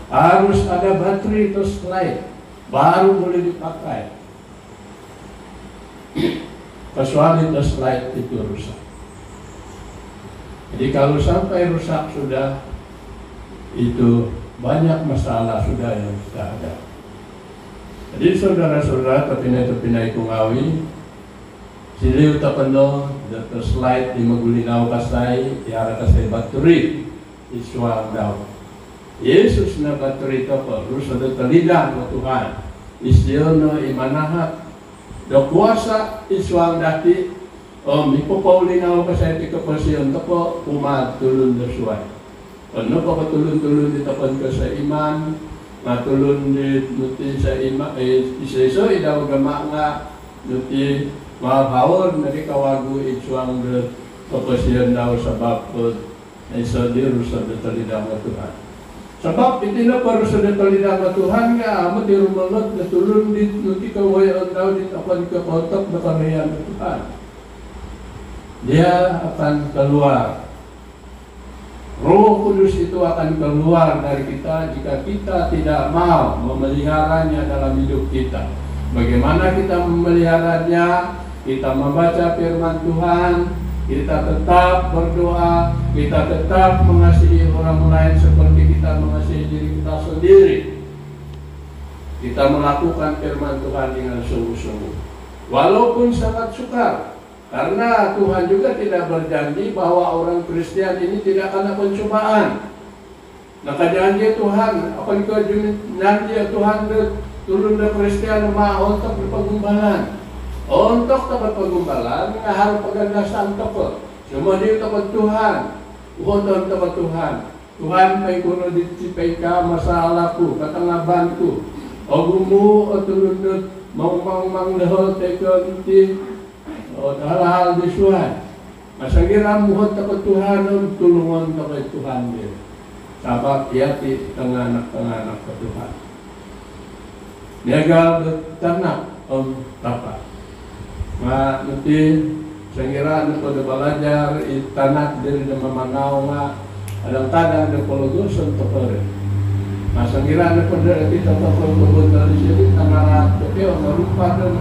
S4: Harus ada baterai atau slide baru boleh dipakai. Kecuali slide itu rusak. Jadi kalau sampai rusak sudah, itu banyak masalah sudah yang sudah ada. Jadi saudara-saudara terpinai kungawi, sili utapano dito slide di magulinaw kasay tiara kasay baturi iswang daw. Yesus na baturi ito po rusa dito lidang na Tuhan isdiyono imanahat do kuasa iswang dati may papaulinaw kasay ti kapasyon ito po pumatulun na suway. Ano pa patulun-tulun dito po sa iman matulun dito sa iman isa-iso idaw gama nga dito mahawon na kawagu itsuang kapasyan daw sa bapod ay sa diru sa detalidang na Tuhan. Sebab itilah para sa detalidang na Tuhan nga amo di rumalot na tulun dit nuti kawayan daw dit apan kakotok na kanayan na Tuhan. Dia akan keluar. Roh Kudus itu akan keluar dari kita jika kita tidak mau memeliharanya dalam hidup kita. Bagaimana kita memeliharanya? Kita membaca firman Tuhan, kita tetap berdoa, kita tetap mengasihi orang lain seperti kita mengasihi diri kita sendiri. kita melakukan firman Tuhan dengan sungguh-sungguh. Walaupun sangat sukar, karena Tuhan juga tidak berjanji bahwa orang Kristen ini tidak kena pencobaan. Maka janji Tuhan, akan kau janji Tuhan turun ke Kristen mau untuk berpengumbalan. Untuk tempat pengumbalan, harus pegandasan toko. Semua dia tempat Tuhan, untuk tempat Tuhan. Tuhan kuno dicipai ka masalahku, katangabanku. Ogumu turun mau dahol teko ti hal-hal disuai. Masagira muhot tempat Tuhan, tulungan tempat Tuhan dia. Sabab ia ti tengah-tengah ke Tuhan. Niaga ternak Bapak. Nga nanti sengira na pada belajar tanah dari na mamanaw nga kadang-kadang na pulugusan to pare. Nah sengira na pada kita pagpapabot dari sini tangarat tapi marupa dan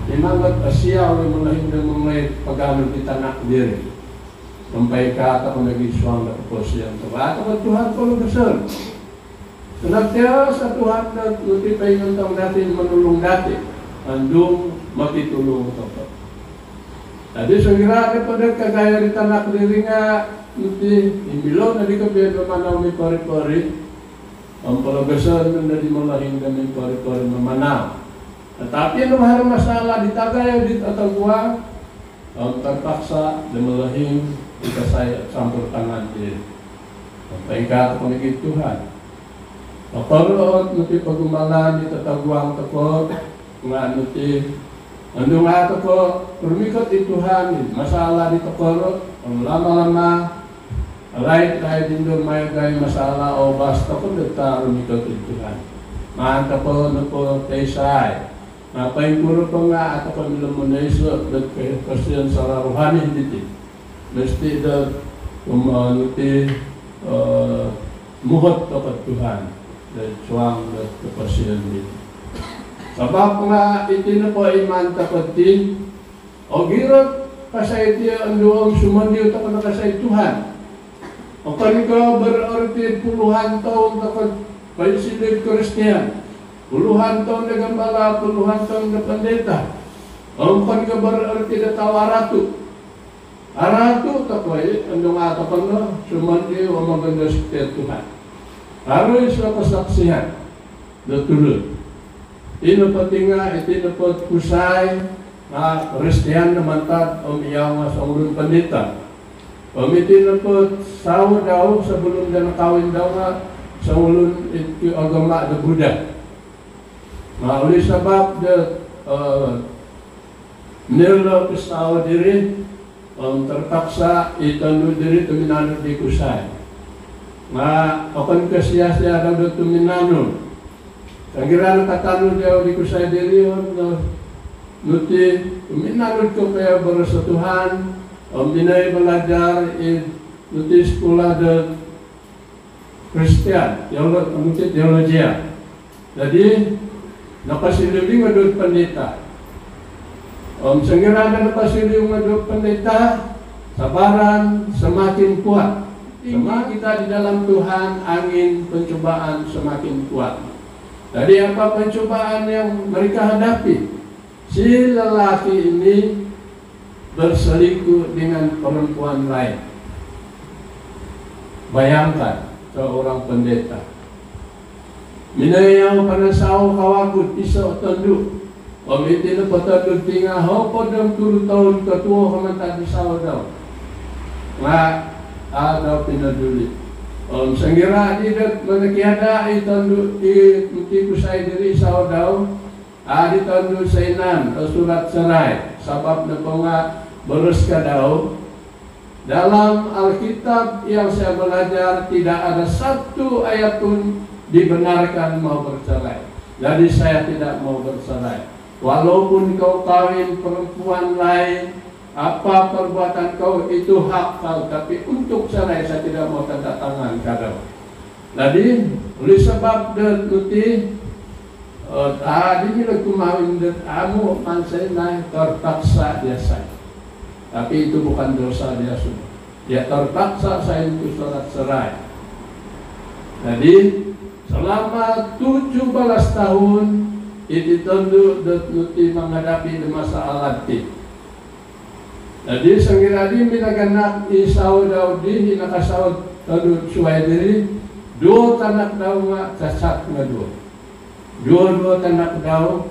S4: imangat Asia oleh melahin dan mulai pagano di tanah diri. Sampai kata lagi suang na posisyon to. Atau Tuhan pulugusan. Senantiasa Tuhan na nutipay ng taong natin manulong dati. Andung makitulong ito. Jadi sengira pada kagaya di tanah diri nga nanti imbilo na di kapiyan mamanaw may pari-pari ang palagasan na di malahin na may pari-pari mamanaw. Tetapi ang mahal masalah di tagay di tatagwa ang terpaksa na malahin di kasaya sampur tangan din. Sampai ka pamigit Tuhan. Kapag nanti pagumalan di tatagwa ang takot nga nanti ando nga ito po rumikot di Tuhan masalah di tokoro ang lama-lama right din doon may gay masalah o basta ko dita rumikot di Tuhan maanta po na po taysay napain puro po nga ato po nilamuneso dat kasyan sa rohani diti mesti dat nanti muhot to kat Tuhan dat suang dat kapasyan diti. Sabab nga iti na po iman tapatin o girot kasay iti ang doong sumandiw tako na kasay Tuhan. O kanika berarti puluhan taon tapat paisilid Kristiyan. Puluhan taon na gambala, puluhan taon na pandeta. O kanika berarti na tawaratu. Aratu tapoy ang doong atapan na sumandiw o maganda sa Tuhan. Aroy sa kasaksihan na tulad. Ino pati nga, iti na po kusay na Kristiyan na mantad o miyaw nga sa ulun pandita. O iti na po sawo daw sa bulong na nakawin daw nga sa ulun iti agama na Buddha. Mauli sabab na nilo pistawa diri ang terpaksa itanu diri tuminano di kusay. Nga akan kasya-sya daw na tuminano. Sangira nakatano daw di ko sa diriyon nuti minanod ko kaya bara sa Tuhan ang binay belajar nuti sekolah de Kristian nuti teologia. Jadi napasilibing nga doon pandita. Sangira na napasilibing nga doon pandita sabaran semakin kuat. Semakin kita di dalam Tuhan angin pencobaan semakin kuat. Jadi apa pencobaan yang mereka hadapi? Si lelaki ini berselingkuh dengan perempuan lain. Bayangkan seorang pendeta. Minayaw panasaw kawagod iso tanduk. Pamiti na patanduk tinga ho podang 2 tahun ketua kamanta di saw daw. Nga daw pinaduli. Sangira tidak menekiada itandu iti kusay diri saw daw di tandu sainan surat serai sabab na po nga beres ka daw dalam Alkitab yang saya belajar tidak ada satu ayat pun dibenarkan mau bercerai. Jadi saya tidak mau bercerai walaupun kau kawin perempuan lain. Apa perbuatan kau itu hak kau, tapi untuk cerai saya tidak mau tanda tangan kau. Jadi oleh sebab dan nuti tadi bila kumawin dan amu mansai naik terpaksa dia saya. Tapi itu bukan dosa dia sudah. Dia terpaksa saya itu surat cerai. Jadi selama 17 tahun itu tentu nuti menghadapi masa alati. Jadi sengiradi minaganak isau daudi hinakasau tadu suai diri dua tanak daun cacat ngadu. Dua tanak daun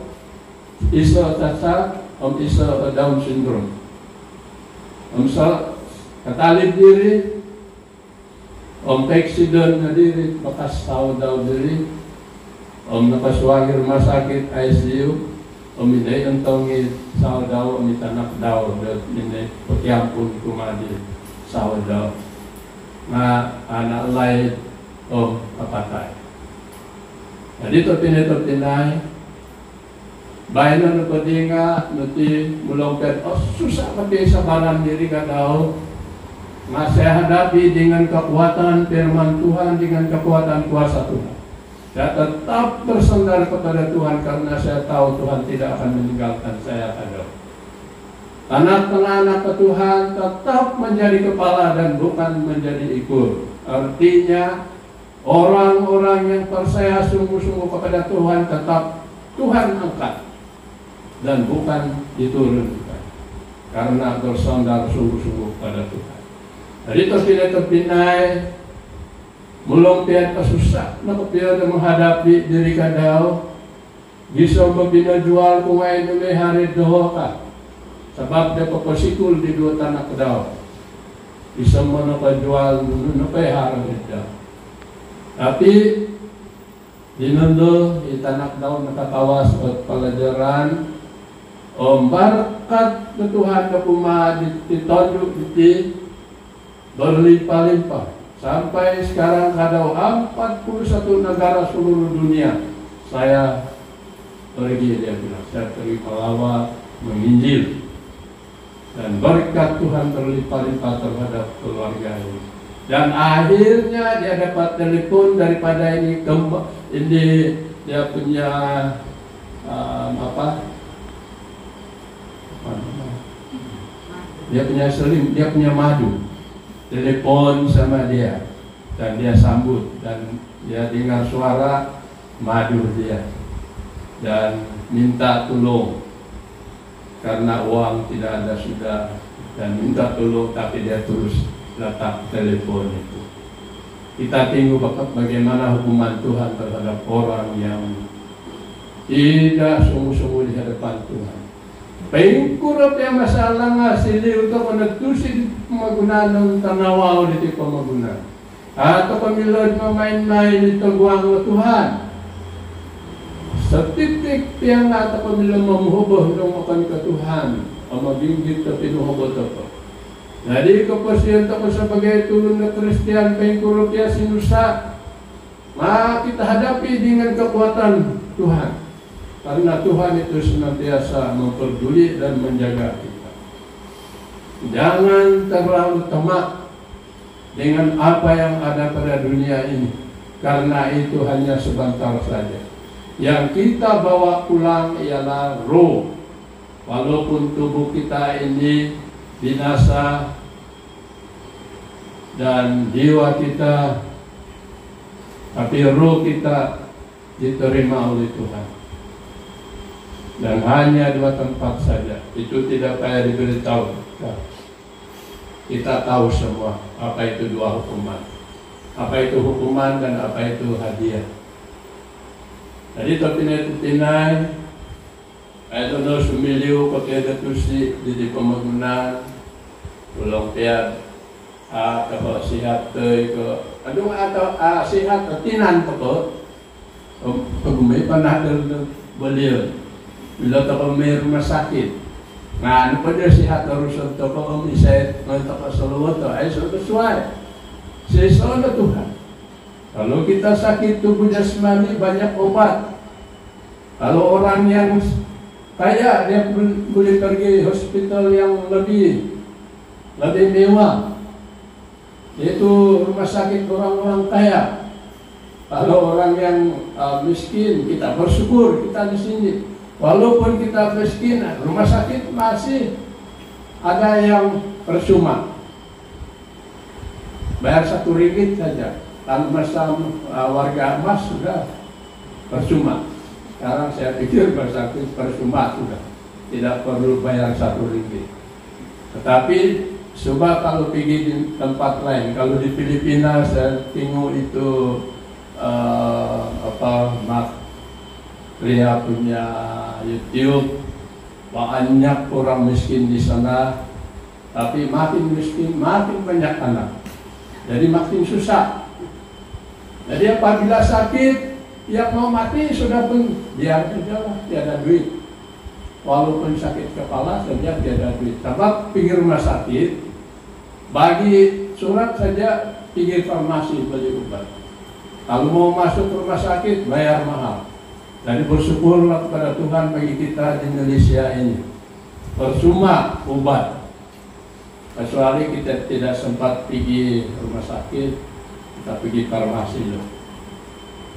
S4: iso cacat iso Down syndrome. Sal katalib diri accident na diri bakas tao daw diri napaswagi rumah sakit ICU minay ang taongi sao daw mitanak daw minay putiampun kumadi sao daw na anak lain kapatay. Dito pinay bayan na pwede nga nuti mulong susah pati sa baran diri ka daw masih hadapi dengan kekuatan firman Tuhan, dengan kekuatan kuasa Tuhan. Saya tetap bersandar kepada Tuhan karena saya tahu Tuhan tidak akan meninggalkan saya pada. Anak-anak Tuhan tetap menjadi kepala dan bukan menjadi ikut. Artinya orang-orang yang percaya sungguh-sungguh kepada Tuhan tetap Tuhan angkat dan bukan diturunkan karena bersandar sungguh-sungguh pada Tuhan. Jadi terpinai mulong tiap kasusah nak piada menghadapi diri kadau bisa membina jual kumai dulu hari doa sebab dia pesikul di dua tanah kadau bisa menapa jual menapa hari itu. Tapi di nando di tanah kadau nakatawas pelajaran berkat Tuhan kepuma ditunjuk di berlimpah-limpah sampai sekarang kadau 41 negara seluruh dunia saya pergi, dia bilang saya pergi melawat menginjil dan berkat Tuhan berlimpah-limpah terhadap keluarga ini dan akhirnya dia dapat telepon daripada ini dia punya dia punya selim, dia punya madu. Telepon sama dia dan dia sambut dan dia dengar suara madu dia dan minta tolong karena uang tidak ada sudah dan minta tolong tapi dia terus letak telepon itu. Kita tengok bagaimana hukuman Tuhan terhadap orang yang tidak sungguh-sungguh di hadapan Tuhan. Pengkurap yang masalah nga sili untuk menatusin pemagunaan ng tanawaw dito pamagunan. Atau pamilod mamain-main ito guwang ng Tuhan. Sa titik yang atau pamilod mamuhubah ng makan ka Tuhan o mabinggit ka pinuhubot ako. Jadi keposian ko sa bagay tulong na Kristiyan pengkurap yang sinusa. Kita hadapi dengan kekuatan Tuhan. Karena Tuhan itu senantiasa memperduli dan menjaga kita. Jangan terlalu tamak dengan apa yang ada pada dunia ini. Karena itu hanya sebentar saja. Yang kita bawa pulang ialah roh. Walaupun tubuh kita ini binasa dan jiwa kita, tapi roh kita diterima oleh Tuhan. Dan hanya 2 tempat saja. Itu tidak payah diberitahu. Kita tahu semua apa itu 2 hukuman. Apa itu hukuman dan apa itu hadiah. Jadi terpinai-pinai I don't know sumiliw pagkada tusi di pamagunan ulang piad kapag sihat ke adong atau sihat tinan po pag may panadal baliw. Bila tako may rumah sakit, nga ano pa dia sihat harus untuk umisay untuk keseluruhan to ay sesuai sesuai Tuhan. Kalau kita sakit tubuh jasmani banyak obat. Kalau orang yang kaya dia boleh pergi hospital yang lebih mewah, yaitu rumah sakit orang-orang kaya. Kalau orang yang miskin kita bersyukur kita di sini. Walaupun kita miskin, rumah sakit masih ada yang percuma. Bayar 1 ringgit saja. Kalau masa warga emas sudah percuma. Sekarang saya pikir rumah sakit percuma sudah, tidak perlu bayar 1 ringgit. Tetapi coba kalau pergi di tempat lain, kalau di Filipina saya tengok itu lihat punya YouTube, banyak orang miskin di sana, tapi makin miskin makin banyak anak, jadi makin susah. Jadi apabila sakit, yang mau mati sudah pun biar saja lah, tiada duit. Walaupun sakit kepala saja tiada duit. Sebab pergi rumah sakit, bagi surat saja pergi farmasi beli obat. Kalau mau masuk rumah sakit bayar mahal. Jadi bersyukurlah kepada Tuhan bagi kita di Indonesia ini. Percuma obat. Kecuali kita tidak sempat pergi rumah sakit, kita pergi farmasi loh.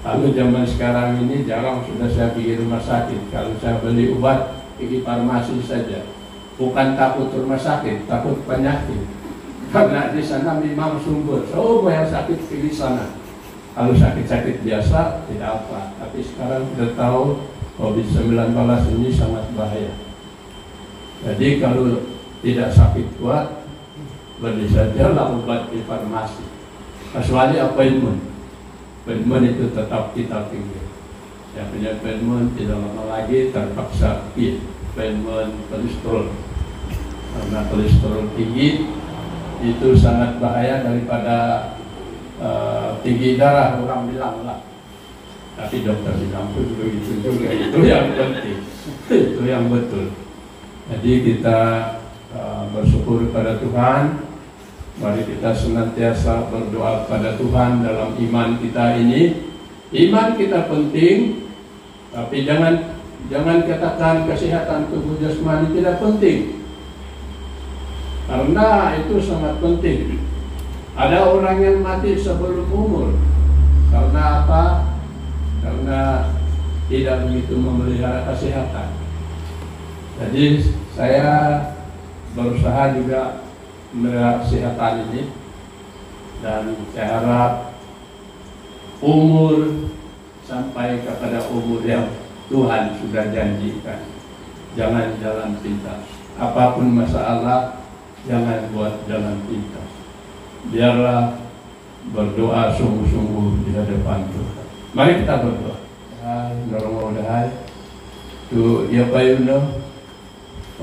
S4: Kalau zaman sekarang ini jarang sudah saya pergi rumah sakit. Kalau saya beli obat, pergi farmasi saja. Bukan takut rumah sakit, takut penyakit. Karena di sana memang sumber. Coba yang sakit pergi sana. Kalau sakit-sakit biasa tidak apa. Tapi sekarang kita tahu COVID-19 ini sangat bahaya. Jadi kalau tidak sakit kuat, beli saja lah obat di farmasi. Kecuali appointment itu tetap kita pilih. Saya punya appointment tidak lama lagi terpaksa pilih appointment kolesterol. Karena kolesterol tinggi itu sangat bahaya daripada tinggi darah, orang bilang lah. Tapi dokter bilang begitu juga, itu yang penting, itu yang betul. Jadi kita bersyukur kepada Tuhan. Mari kita senantiasa berdoa kepada Tuhan dalam iman kita ini. Iman kita penting, tapi jangan katakan kesehatan tubuh jasmani tidak penting. Karena itu sangat penting. Ada orang yang mati sebelum umur. Karena apa? Karena tidak begitu memelihara kesehatan. Jadi saya berusaha juga memelihara kesehatan ini, dan saya harap umur sampai kepada umur yang Tuhan sudah janjikan. Jangan jalan pintas. Apapun masalah, jangan buat jalan pintas. Biarlah berdoa sungguh-sungguh di hadapan Tuhan. Mari kita berdoa. Mudah-mudahan tu ia payuno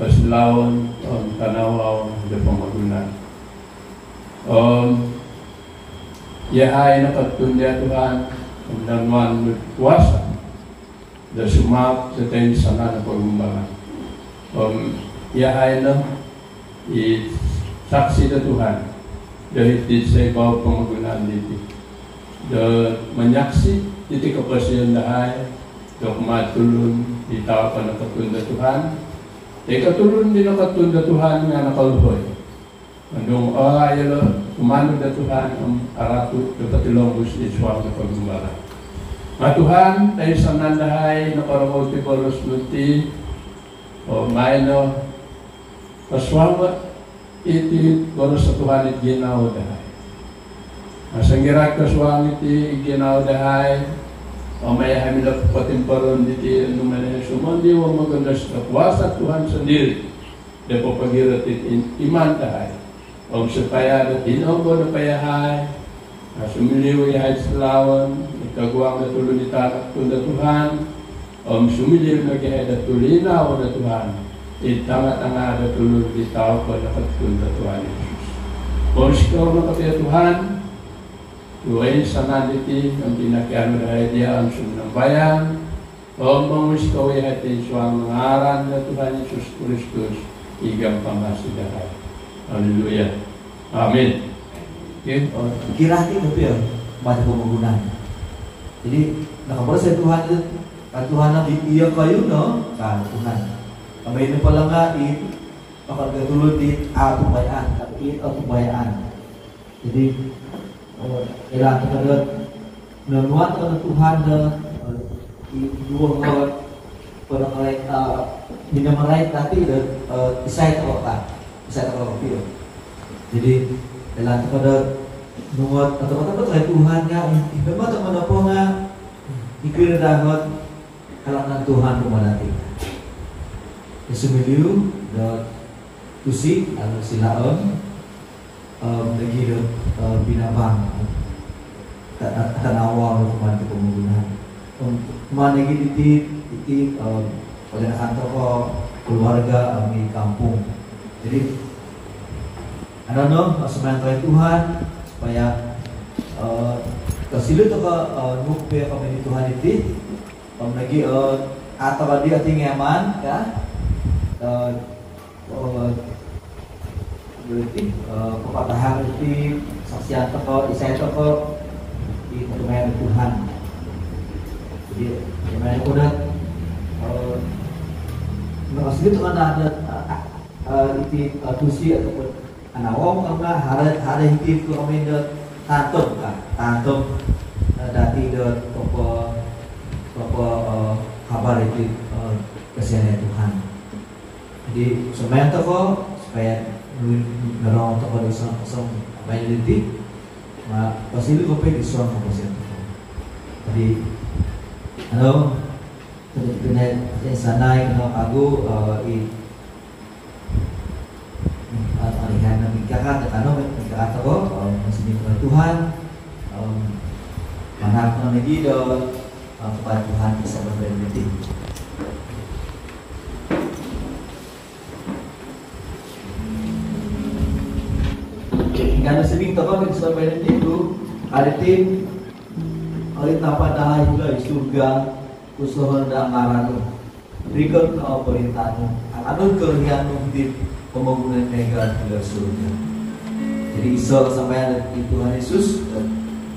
S4: paslawan tanawaw de pamagunan. Ya hai nakatunda Tuhan mendanwan kuasa dan sumak setain sana na pagumbangan. Ya hai na saksi na Tuhan dari sa bawah pamagunan dito. Dan menyaksi titik kepastian dahai dok matulun di tawapan nakatunda Tuhan. Ikatulun din nakatunda Tuhan nga nakalhoy. Andong ayalo kumano da Tuhan ang aratu dapat ilonggus di suwag na pagumbala. Tuhan tayo sa nandahay na paramaw ti Boros Nuti o mayno paswag iti Boros sa Tuhan it ginaw dahay. Masanggirak kaswag iti ginaw dahay o may hamilap patimparon diti numanay sumandi o magandas na kuasa Tuhan sendiri de papagirat iman dahay o supaya na tinobo na payahay sumiliw yahay salawan ikagwang na tulo ni tatak tunda Tuhan o sumiliw na yahay na tulinaw na Tuhan itanga-tanga na tulo ni tao ko na katunda Tuhan Yesus o sikaw na kapaya Tuhan Luway sa nanditi ang pinakiano dahil dia ang sunang bayan o mamus kaway hati suang ngaran na Tuhan Yesus Kristus igang pangasidahay. Haleluya. Amin. Okay.
S2: Kirati mo po yun, mati pamagunan. Jadi, nakabara sa Tuhan ang iya kayo, no? Tuhan. Kamay na pala nga, makagatuloy di atong bayan, kapit atong bayan. Jadi, kailangan kita menuat kepada Tuhan dua pada mereka bina mereka tapi isai terletak. Jadi kailangan kita nuwat atau kata kay Tuhan nga iba teman apa nga ikir dapat halangan Tuhan kumanati. Sumiliu dot tusik atau silaon lagi dot binabang tanawa kumanati pembangunan. Mana lagi titik pada kantor keluarga di kampung. Jadi semangat Tuhan supaya kasilut ke nupe kami Tuhan itu lagi atau dia tinggaman ya berarti kepatahan itu saksian toko isai toko di teman Tuhan. Jadi teman udah kasilut kan ada itu tusi ataupun anawang karena hari hidup kami tantum dati kabar itu kesehatan Tuhan. Jadi semuanya toko supaya nolong toko dosong banyak detik, pasti itu kopi disuang kesehatan Tuhan. Jadi kena sanai kena kagu alihan nikahkan tekano nikah toko masih Tuhan mana lagi kepada Tuhan bisa berbeda. Karena sebing toko bisa berbeda itu ada tim oleh tanpa dah juga di surga usaha dan ngaran berikut perintahmu akan kerjaan hidup pembangunan negara di surga. Jadi iso sampai di Tuhan Yesus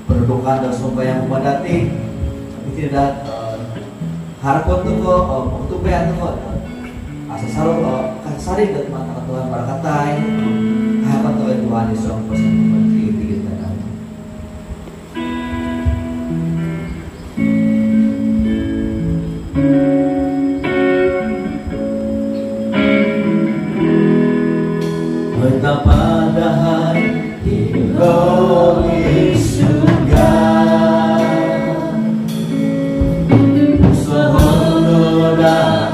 S2: berdoa dan sembahyang memadati, tapi tidak harapan tu waktu bayar tu asal selalu kasari dan mata Tuhan berkatai harapan Tuhan Yesus pasal menteri kita dalam. Betapa dahai Engkau di surga, usaha dan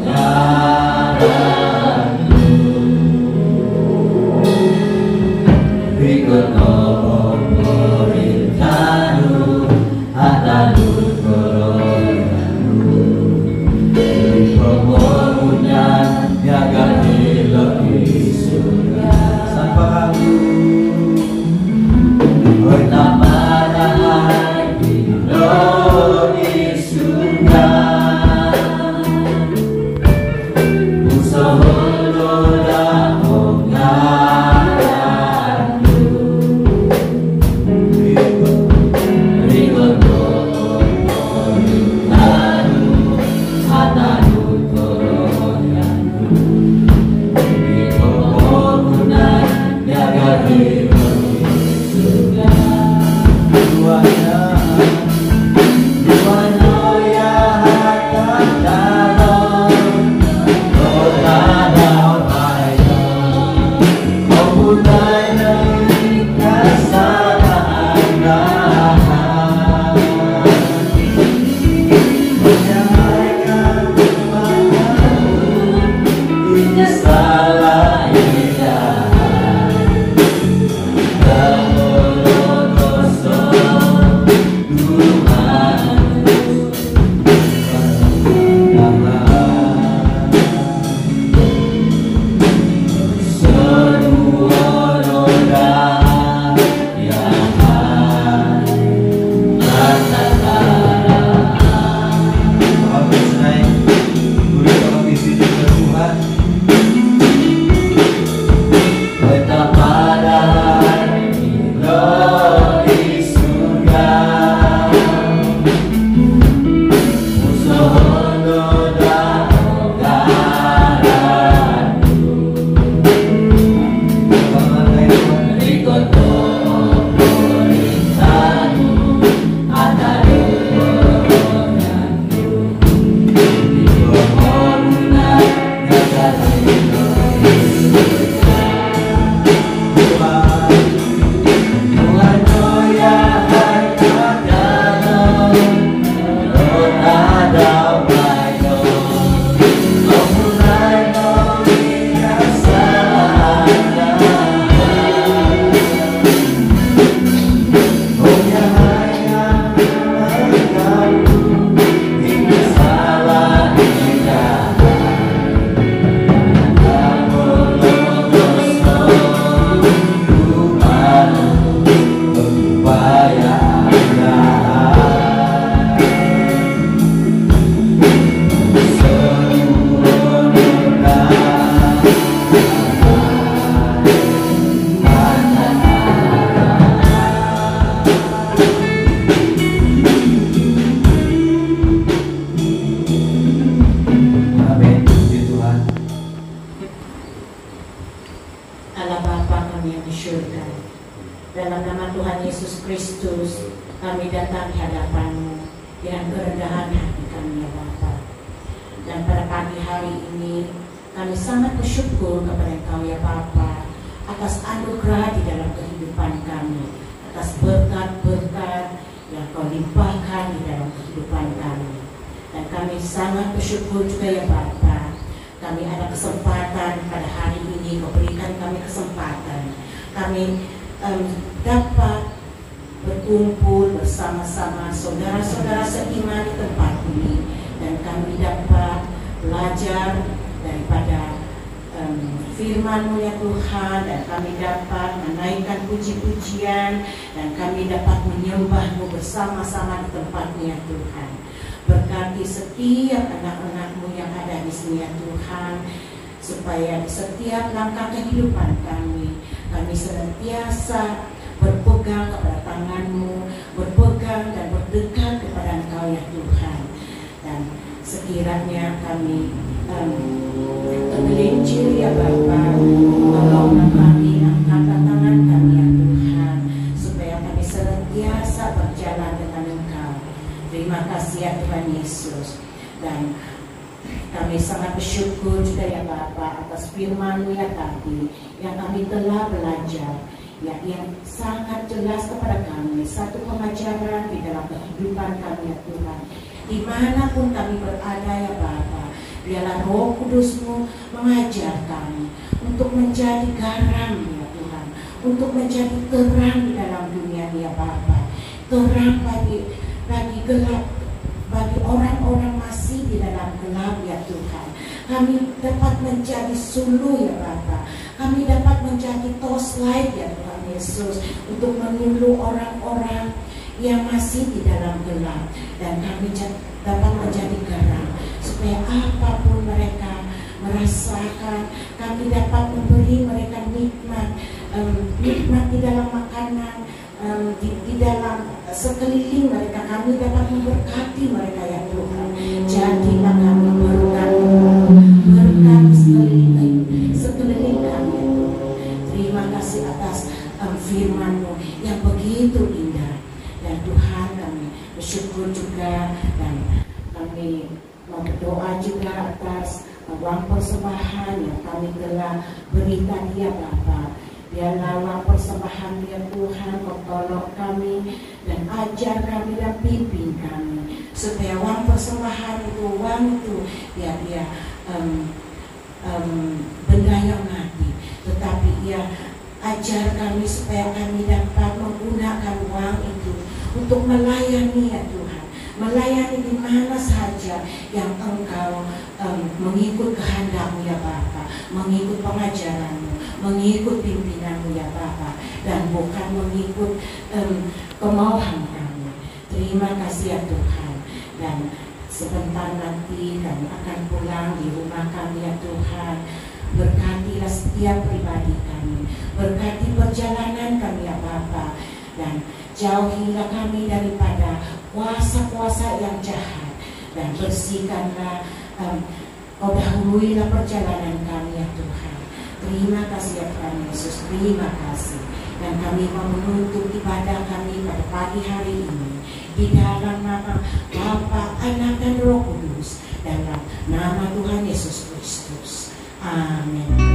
S2: ngaranmu.
S3: Kristus, kami datang di hadapan-Mu dengan kerendahan hati kami, ya Bapa. Dan pada pagi hari ini, kami sangat bersyukur kepada Engkau, ya Bapa, atas anugerah di dalam kehidupan kami, atas berkat-berkat yang Kau limpahkan di dalam kehidupan kami. Dan kami sangat bersyukur juga, ya Bapa, kami ada kesempatan pada hari ini, Kau berikan kami kesempatan. Kami dapat berkumpul bersama-sama saudara-saudara seiman di tempat ini, dan kami dapat belajar daripada firman-Mu, ya Tuhan, dan kami dapat menaikkan puji-pujian, dan kami dapat menyembah-Mu bersama-sama di tempat-Mu, ya Tuhan. Berkati setiap anak-anak-Mu yang ada di sini, ya Tuhan, supaya di setiap langkah kehidupan kami senantiasa berpegang kepada tangan-Mu, berpegang dan berdekat kepada Engkau, ya Tuhan. Dan sekiranya kami tergelincir, ya Bapa, tolonglah kami, angkat tangan kami, ya Tuhan, supaya kami senantiasa berjalan dengan Engkau. Terima kasih, ya Tuhan Yesus. Dan kami sangat bersyukur juga, ya Bapa, atas firman-Mu, ya tadi yang kami telah belajar, ya, yang sangat jelas kepada kami, satu pengajaran di dalam kehidupan kami, ya Tuhan. Dimanapun kami berada, ya Bapa, biarlah Roh Kudus-Mu mengajar kami untuk menjadi garam, ya Tuhan, untuk menjadi terang di dalam dunia, ya Bapa, terang bagi gelap, bagi orang-orang masih di dalam gelap, ya Tuhan. Kami dapat menjadi suluh, ya Bapa, kami dapat menjadi torchlight, ya Tuhan Yesus, untuk menyuluh orang-orang yang masih di dalam gelap, dan kami dapat menjadi garam, supaya apapun mereka merasakan, kami dapat memberi mereka nikmat, nikmat di dalam makanan, di dalam sekeliling mereka, kami dapat memberkati mereka, ya Tuhan. Jadilah kami berkat sekeliling kami, ya Tuhan. Terima kasih atas firman-Mu yang begitu indah. Dan Tuhan, kami bersyukur juga, dan kami mau berdoa juga atas uang persembahan yang kami telah beri tadi, ya Bapa. Biarlah uang persembahan, ya Tuhan, Kau tolong kami dan ajar kami dan pimpin kami, supaya uang persembahan itu, uang itu, ya benda yang mati, tetapi ya ajar kami supaya kami dapat menggunakan uang itu untuk melayani, ya Tuhan, melayani di mana saja yang Engkau mengikut kehendak-Mu, ya Bapa, mengikut pengajaran-Mu, mengikut pimpinan-Mu, ya Bapa, dan bukan mengikut kemauan kami. Terima kasih, ya Tuhan. Dan sebentar nanti kami akan pulang di rumah kami, ya Tuhan. Berkatilah setiap pribadi kami, berkati perjalanan kami, ya Bapa, dan jauhilah kami daripada kuasa-kuasa yang jahat, dan bersihkanlah, Kau dahuluilah perjalanan kami, ya Tuhan. Terima kasih, ya Tuhan Yesus, terima kasih. Dan kami mau menutup ibadah kami pada pagi hari ini di dalam nama Bapa, Anak, dan Roh Kudus, dalam nama Tuhan Yesus Kristus. Amin.